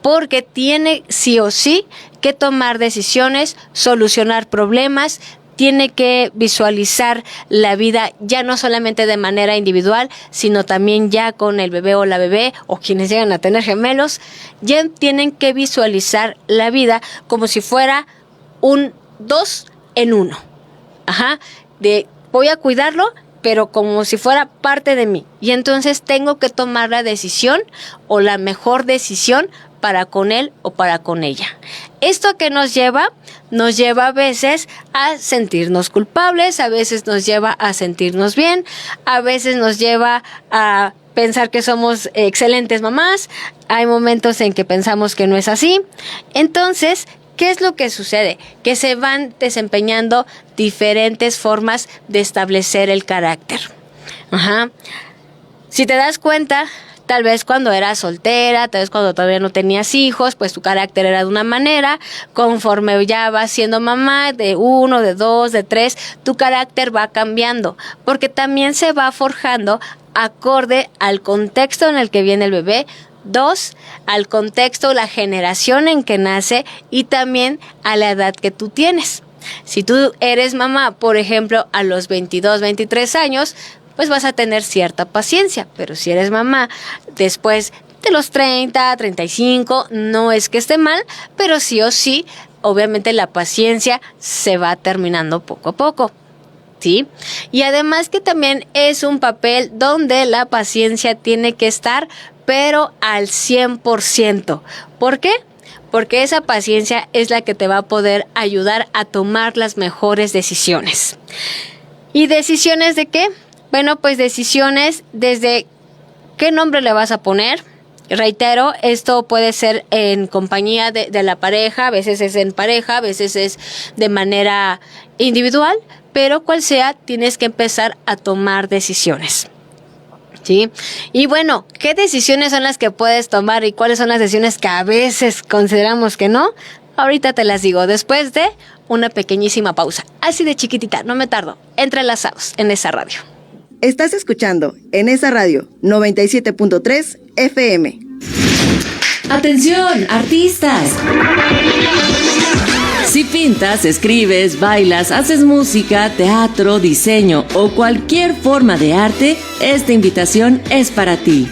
Porque tiene sí o sí que tomar decisiones, solucionar problemas, tiene que visualizar la vida ya no solamente de manera individual, sino también ya con el bebé o la bebé, o quienes llegan a tener gemelos, ya tienen que visualizar la vida como si fuera un 2 en 1. De voy a cuidarlo, pero como si fuera parte de mí. Y entonces tengo que tomar la decisión o la mejor decisión para con él o para con ella. ¿Esto qué nos lleva? Nos lleva a veces a sentirnos culpables, a veces nos lleva a sentirnos bien, a veces nos lleva a pensar que somos excelentes mamás. Hay momentos en que pensamos que no es así. Entonces, ¿qué es lo que sucede? Que se van desempeñando diferentes formas de establecer el carácter. Si te das cuenta, tal vez cuando eras soltera, tal vez cuando todavía no tenías hijos, pues tu carácter era de una manera. Conforme ya vas siendo mamá, de 1, de 2, de 3, tu carácter va cambiando, porque también se va forjando acorde al contexto en el que viene el bebé. 2, al contexto, la generación en que nace y también a la edad que tú tienes. Si tú eres mamá, por ejemplo, a los 22, 23 años, pues vas a tener cierta paciencia. Pero si eres mamá después de los 30, 35, no es que esté mal, pero sí o sí, obviamente la paciencia se va terminando poco a poco. ¿Sí? Y además que también es un papel donde la paciencia tiene que estar, pero al 100%. ¿Por qué? Porque esa paciencia es la que te va a poder ayudar a tomar las mejores decisiones. ¿Y decisiones de qué? Bueno, pues decisiones desde qué nombre le vas a poner. Reitero, esto puede ser en compañía de la pareja, a veces es en pareja, a veces es de manera individual, pero cual sea, tienes que empezar a tomar decisiones. ¿Sí? Y bueno, ¿qué decisiones son las que puedes tomar y cuáles son las decisiones que a veces consideramos que no? Ahorita te las digo, después de una pequeñísima pausa. Así de chiquitita, no me tardo. Entrelazados en esa radio. Estás escuchando en esa radio 97.3 FM. ¡Atención, artistas! Si pintas, escribes, bailas, haces música, teatro, diseño o cualquier forma de arte, esta invitación es para ti.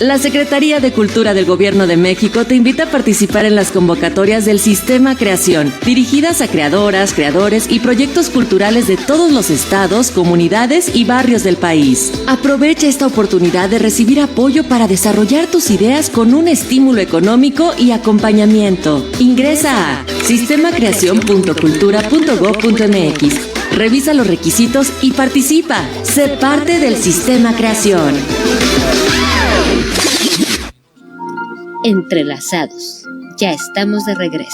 La Secretaría de Cultura del Gobierno de México te invita a participar en las convocatorias del Sistema Creación, dirigidas a creadoras, creadores y proyectos culturales de todos los estados, comunidades y barrios del país. Aprovecha esta oportunidad de recibir apoyo para desarrollar tus ideas con un estímulo económico y acompañamiento. Ingresa a sistemacreacion.cultura.gov.mx. Revisa los requisitos y participa. Sé parte del Sistema Creación. Entrelazados. Ya estamos de regreso.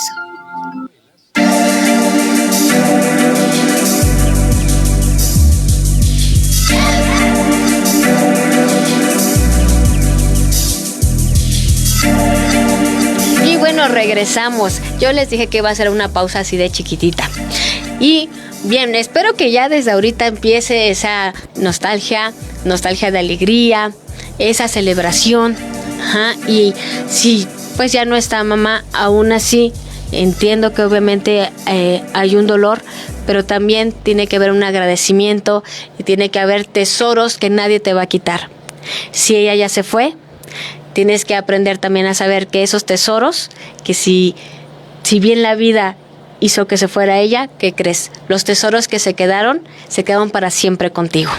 Y bueno, regresamos. Yo les dije que iba a ser una pausa así de chiquitita. Y bien, espero que ya desde ahorita empiece esa nostalgia de alegría, esa celebración. Y si pues ya no está mamá, aún así entiendo que obviamente hay un dolor, pero también tiene que haber un agradecimiento y tiene que haber tesoros que nadie te va a quitar. Si ella ya se fue, tienes que aprender también a saber que esos tesoros, que si bien la vida hizo que se fuera ella, ¿qué crees? Los tesoros que se quedaron para siempre contigo.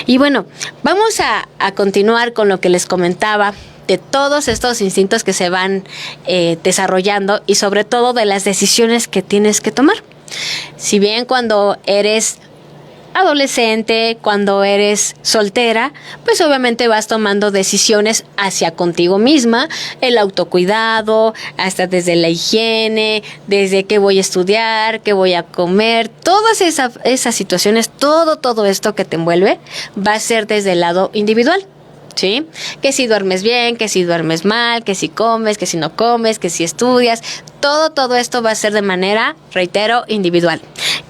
Y bueno, vamos a continuar con lo que les comentaba de todos estos instintos que se van desarrollando y sobre todo de las decisiones que tienes que tomar. Si bien cuando eres adolescente, cuando eres soltera, pues obviamente vas tomando decisiones hacia contigo misma, el autocuidado, hasta desde la higiene, desde qué voy a estudiar, qué voy a comer, todas esas situaciones, todo esto que te envuelve va a ser desde el lado individual. ¿Sí? Que si duermes bien, que si duermes mal, que si comes, que si no comes, que si estudias, todo esto va a ser de manera, reitero, individual.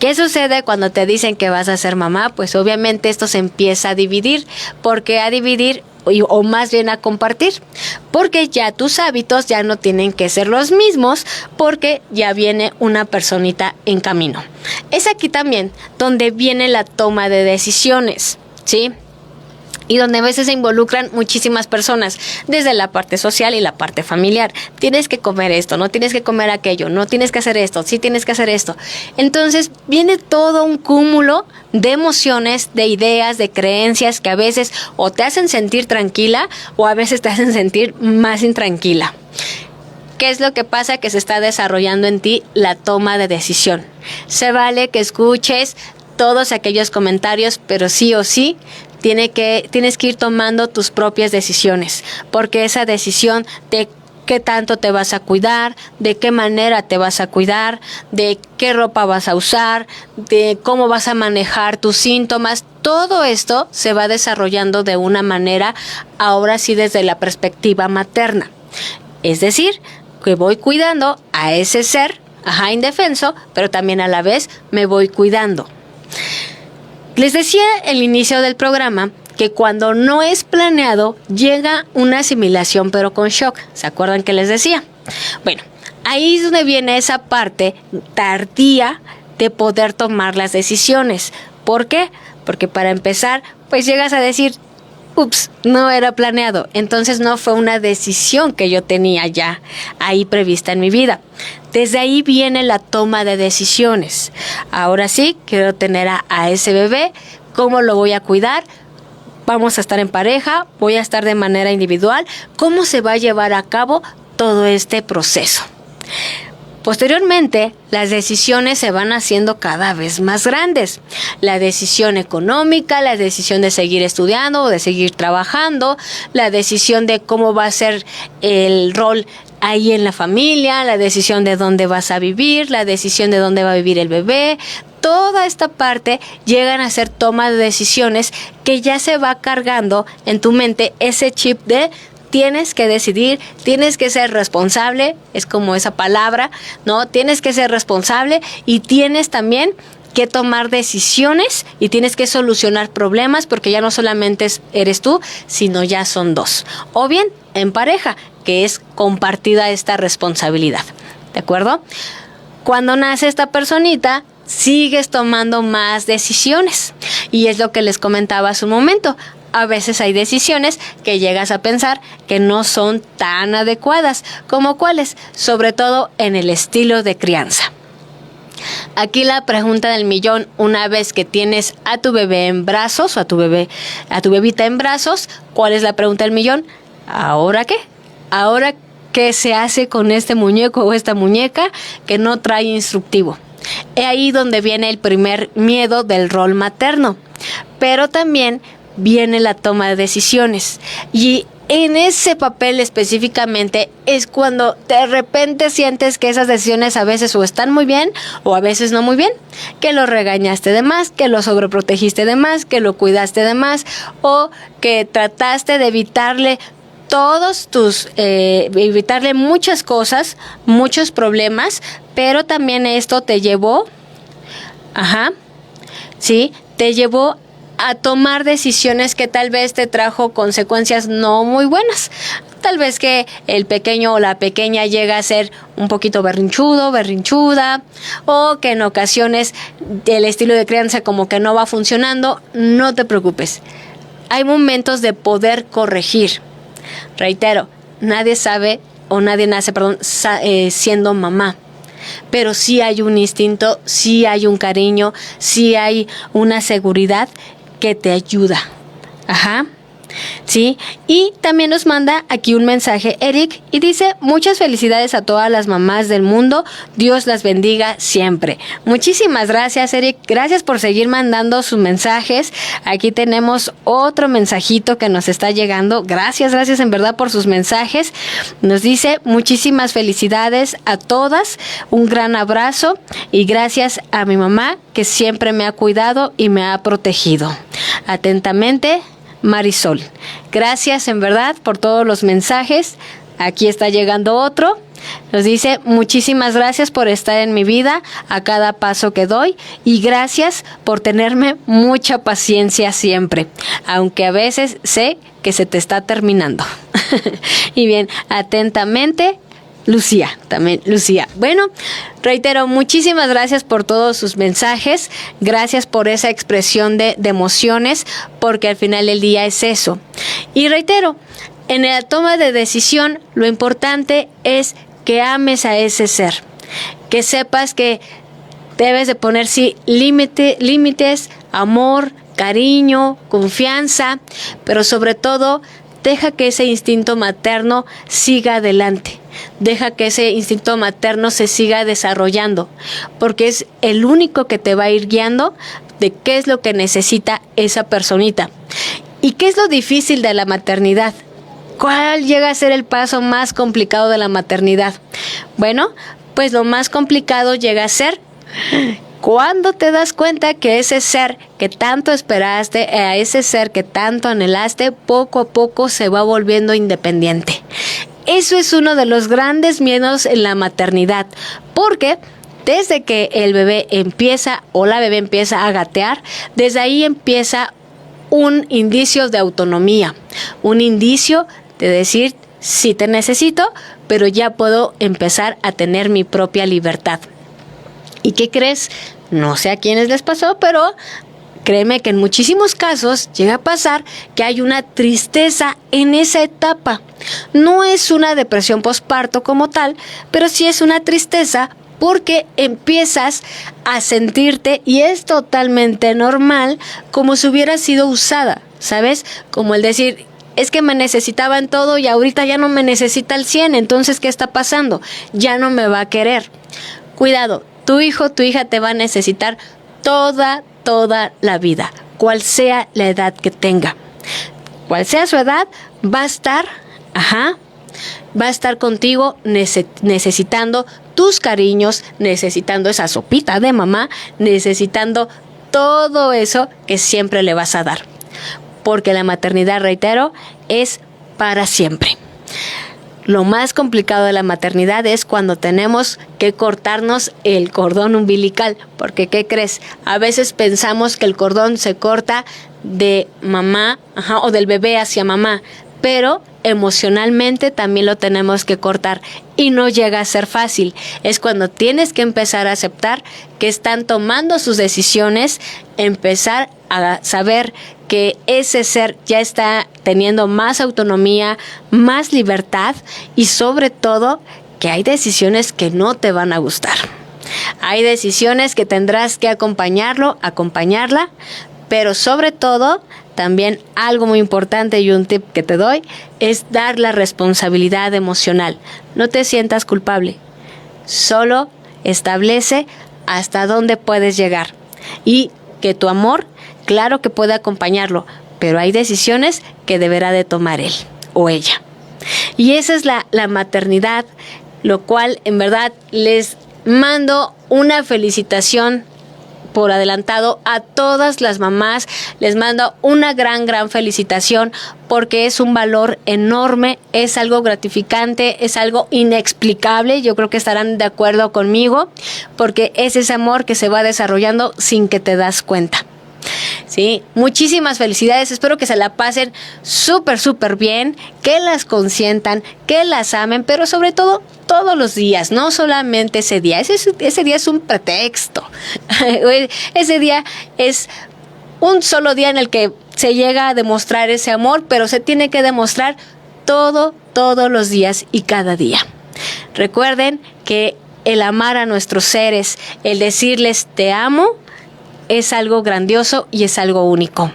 ¿Qué sucede cuando te dicen que vas a ser mamá? Pues obviamente esto se empieza a dividir. ¿Por qué a dividir? O más bien a compartir, porque ya tus hábitos ya no tienen que ser los mismos, porque ya viene una personita en camino. Es aquí también donde viene la toma de decisiones, ¿sí? Y donde a veces se involucran muchísimas personas, desde la parte social y la parte familiar. Tienes que comer esto, no tienes que comer aquello, no tienes que hacer esto, sí tienes que hacer esto. Entonces viene todo un cúmulo de emociones, de ideas, de creencias que a veces o te hacen sentir tranquila o a veces te hacen sentir más intranquila. ¿Qué es lo que pasa? Que se está desarrollando en ti la toma de decisión. Se vale que escuches todos aquellos comentarios, pero sí o sí tienes que ir tomando tus propias decisiones, porque esa decisión de qué tanto te vas a cuidar, de qué manera te vas a cuidar, de qué ropa vas a usar, de cómo vas a manejar tus síntomas, todo esto se va desarrollando de una manera, ahora sí desde la perspectiva materna. Es decir, que voy cuidando a ese ser, indefenso, pero también a la vez me voy cuidando. Les decía al inicio del programa que cuando no es planeado llega una asimilación pero con shock. ¿Se acuerdan que les decía? Bueno, ahí es donde viene esa parte tardía de poder tomar las decisiones. ¿Por qué? Porque para empezar, pues llegas a decir, ups, no era planeado. Entonces no fue una decisión que yo tenía ya ahí prevista en mi vida. Desde ahí viene la toma de decisiones. Ahora sí, quiero tener a ese bebé. ¿Cómo lo voy a cuidar? Vamos a estar en pareja, voy a estar de manera individual. ¿Cómo se va a llevar a cabo todo este proceso? Posteriormente, las decisiones se van haciendo cada vez más grandes. La decisión económica, la decisión de seguir estudiando o de seguir trabajando, la decisión de cómo va a ser el rol ahí en la familia, la decisión de dónde vas a vivir, la decisión de dónde va a vivir el bebé. Toda esta parte llegan a ser toma de decisiones que ya se va cargando en tu mente ese chip de tienes que decidir, tienes que ser responsable, es como esa palabra, ¿no? Tienes que ser responsable y tienes también que tomar decisiones y tienes que solucionar problemas porque ya no solamente eres tú, sino ya son dos. O bien en pareja, que es compartida esta responsabilidad, ¿de acuerdo? Cuando nace esta personita, sigues tomando más decisiones y es lo que les comentaba hace un momento. A veces hay decisiones que llegas a pensar que no son tan adecuadas, como cuáles, sobre todo en el estilo de crianza. Aquí la pregunta del millón, una vez que tienes a tu bebé en brazos o a tu bebita en brazos, ¿cuál es la pregunta del millón? ¿Ahora qué? ¿Ahora qué se hace con este muñeco o esta muñeca que no trae instructivo? Es ahí donde viene el primer miedo del rol materno, pero también viene la toma de decisiones y en ese papel específicamente es cuando de repente sientes que esas decisiones a veces o están muy bien o a veces no muy bien, que lo regañaste de más, que lo sobreprotegiste de más, que lo cuidaste de más o que trataste de evitarle evitarle muchas cosas, muchos problemas, pero también esto te llevó, te llevó a tomar decisiones que tal vez te trajo consecuencias no muy buenas. Tal vez que el pequeño o la pequeña llega a ser un poquito berrinchudo, berrinchuda, o que en ocasiones el estilo de crianza como que no va funcionando. No te preocupes. Hay momentos de poder corregir. Reitero, nadie nace siendo mamá. Pero sí hay un instinto, sí hay un cariño, sí hay una seguridad que te ayuda. ¿Sí? Y también nos manda aquí un mensaje Eric y dice: muchas felicidades a todas las mamás del mundo, Dios las bendiga siempre. Muchísimas gracias, Eric, gracias por seguir mandando sus mensajes. Aquí tenemos otro mensajito que nos está llegando. Gracias en verdad por sus mensajes. Nos dice: muchísimas felicidades a todas, un gran abrazo y gracias a mi mamá que siempre me ha cuidado y me ha protegido. Atentamente, Marisol. Gracias en verdad por todos los mensajes. Aquí está llegando otro. Nos dice, muchísimas gracias por estar en mi vida a cada paso que doy y gracias por tenerme mucha paciencia siempre, aunque a veces sé que se te está terminando. Y bien, atentamente, Lucía, también Lucía. Bueno, reitero, muchísimas gracias por todos sus mensajes, gracias por esa expresión de emociones, porque al final del día es eso. Y reitero, en la toma de decisión, lo importante es que ames a ese ser, que sepas que debes de poner límites, amor, cariño, confianza, pero sobre todo, deja que ese instinto materno siga adelante. Deja que ese instinto materno se siga desarrollando, porque es el único que te va a ir guiando de qué es lo que necesita esa personita. ¿Y qué es lo difícil de la maternidad? ¿Cuál llega a ser el paso más complicado de la maternidad? Bueno, pues lo más complicado llega a ser cuando te das cuenta que ese ser que tanto esperaste, a ese ser que tanto anhelaste, poco a poco se va volviendo independiente. Eso es uno de los grandes miedos en la maternidad, porque desde que el bebé empieza o la bebé empieza a gatear, desde ahí empieza un indicio de autonomía, un indicio de decir, sí te necesito, pero ya puedo empezar a tener mi propia libertad. ¿Y qué crees? No sé a quiénes les pasó, pero créeme que en muchísimos casos llega a pasar que hay una tristeza en esa etapa. No es una depresión postparto como tal, pero sí es una tristeza porque empiezas a sentirte, y es totalmente normal, como si hubiera sido usada, ¿sabes? Como el decir, es que me necesitaba en todo y ahorita ya no me necesita al 100, entonces ¿qué está pasando? Ya no me va a querer. Cuidado, tu hijo, tu hija te va a necesitar toda la vida, cual sea la edad que tenga. Cual sea su edad, va a estar contigo necesitando tus cariños, necesitando esa sopita de mamá, necesitando todo eso que siempre le vas a dar. Porque la maternidad, reitero, es para siempre. Lo más complicado de la maternidad es cuando tenemos que cortarnos el cordón umbilical, porque ¿qué crees? A veces pensamos que el cordón se corta de mamá, o del bebé hacia mamá, pero emocionalmente también lo tenemos que cortar y no llega a ser fácil. Es cuando tienes que empezar a aceptar que están tomando sus decisiones, empezar a saber que ese ser ya está teniendo más autonomía, más libertad y sobre todo que hay decisiones que no te van a gustar. Hay decisiones que tendrás que acompañarla, pero sobre todo también algo muy importante y un tip que te doy es dar la responsabilidad emocional. No te sientas culpable, solo establece hasta dónde puedes llegar y que tu amor, claro que puede acompañarlo, pero hay decisiones que deberá de tomar él o ella. Y esa es la maternidad, lo cual en verdad les mando una felicitación por adelantado a todas las mamás. Les mando una gran felicitación porque es un valor enorme, es algo gratificante, es algo inexplicable. Yo creo que estarán de acuerdo conmigo porque es ese amor que se va desarrollando sin que te das cuenta. Sí, muchísimas felicidades, espero que se la pasen súper bien, que las consientan, que las amen, pero sobre todo todos los días, no solamente ese día. Ese día es un pretexto, ese día es un solo día en el que se llega a demostrar ese amor, pero se tiene que demostrar todos los días y cada día. Recuerden que el amar a nuestros seres, el decirles te amo, es algo grandioso y es algo único.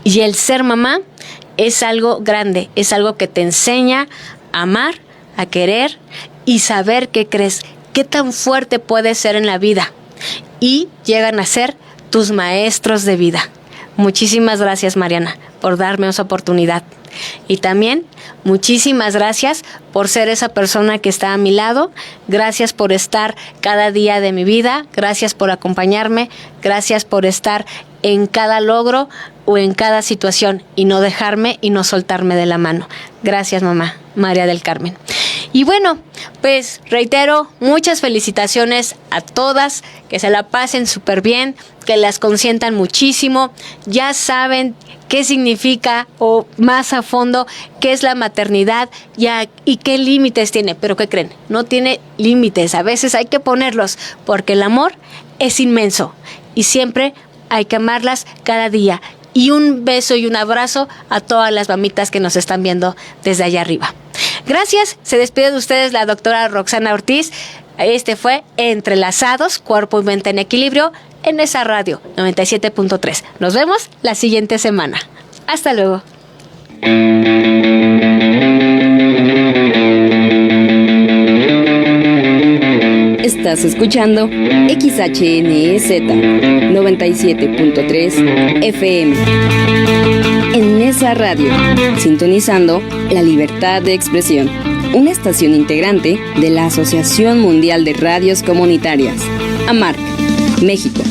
Y el ser mamá es algo grande, es algo que te enseña a amar, a querer y saber qué crees, qué tan fuerte puedes ser en la vida. Y llegan a ser tus maestros de vida. Muchísimas gracias, Mariana, por darme esa oportunidad. Y también muchísimas gracias por ser esa persona que está a mi lado. Gracias por estar cada día de mi vida. Gracias por acompañarme. Gracias por estar en cada logro o en cada situación y no dejarme y no soltarme de la mano. Gracias, mamá María del Carmen. Y bueno, pues reitero, muchas felicitaciones a todas, que se la pasen súper bien, que las consientan muchísimo, ya saben qué significa o más a fondo qué es la maternidad y qué límites tiene. Pero ¿qué creen? No tiene límites, a veces hay que ponerlos porque el amor es inmenso y siempre hay que amarlas cada día. Y un beso y un abrazo a todas las mamitas que nos están viendo desde allá arriba. Gracias, se despide de ustedes la doctora Roxana Ortiz. Este fue Entrelazados, Cuerpo y Mente en Equilibrio, en esa radio 97.3. Nos vemos la siguiente semana. Hasta luego. Estás escuchando XHNEZ 97.3 FM. En esa radio, sintonizando la libertad de expresión. Una estación integrante de la Asociación Mundial de Radios Comunitarias, AMARC, México.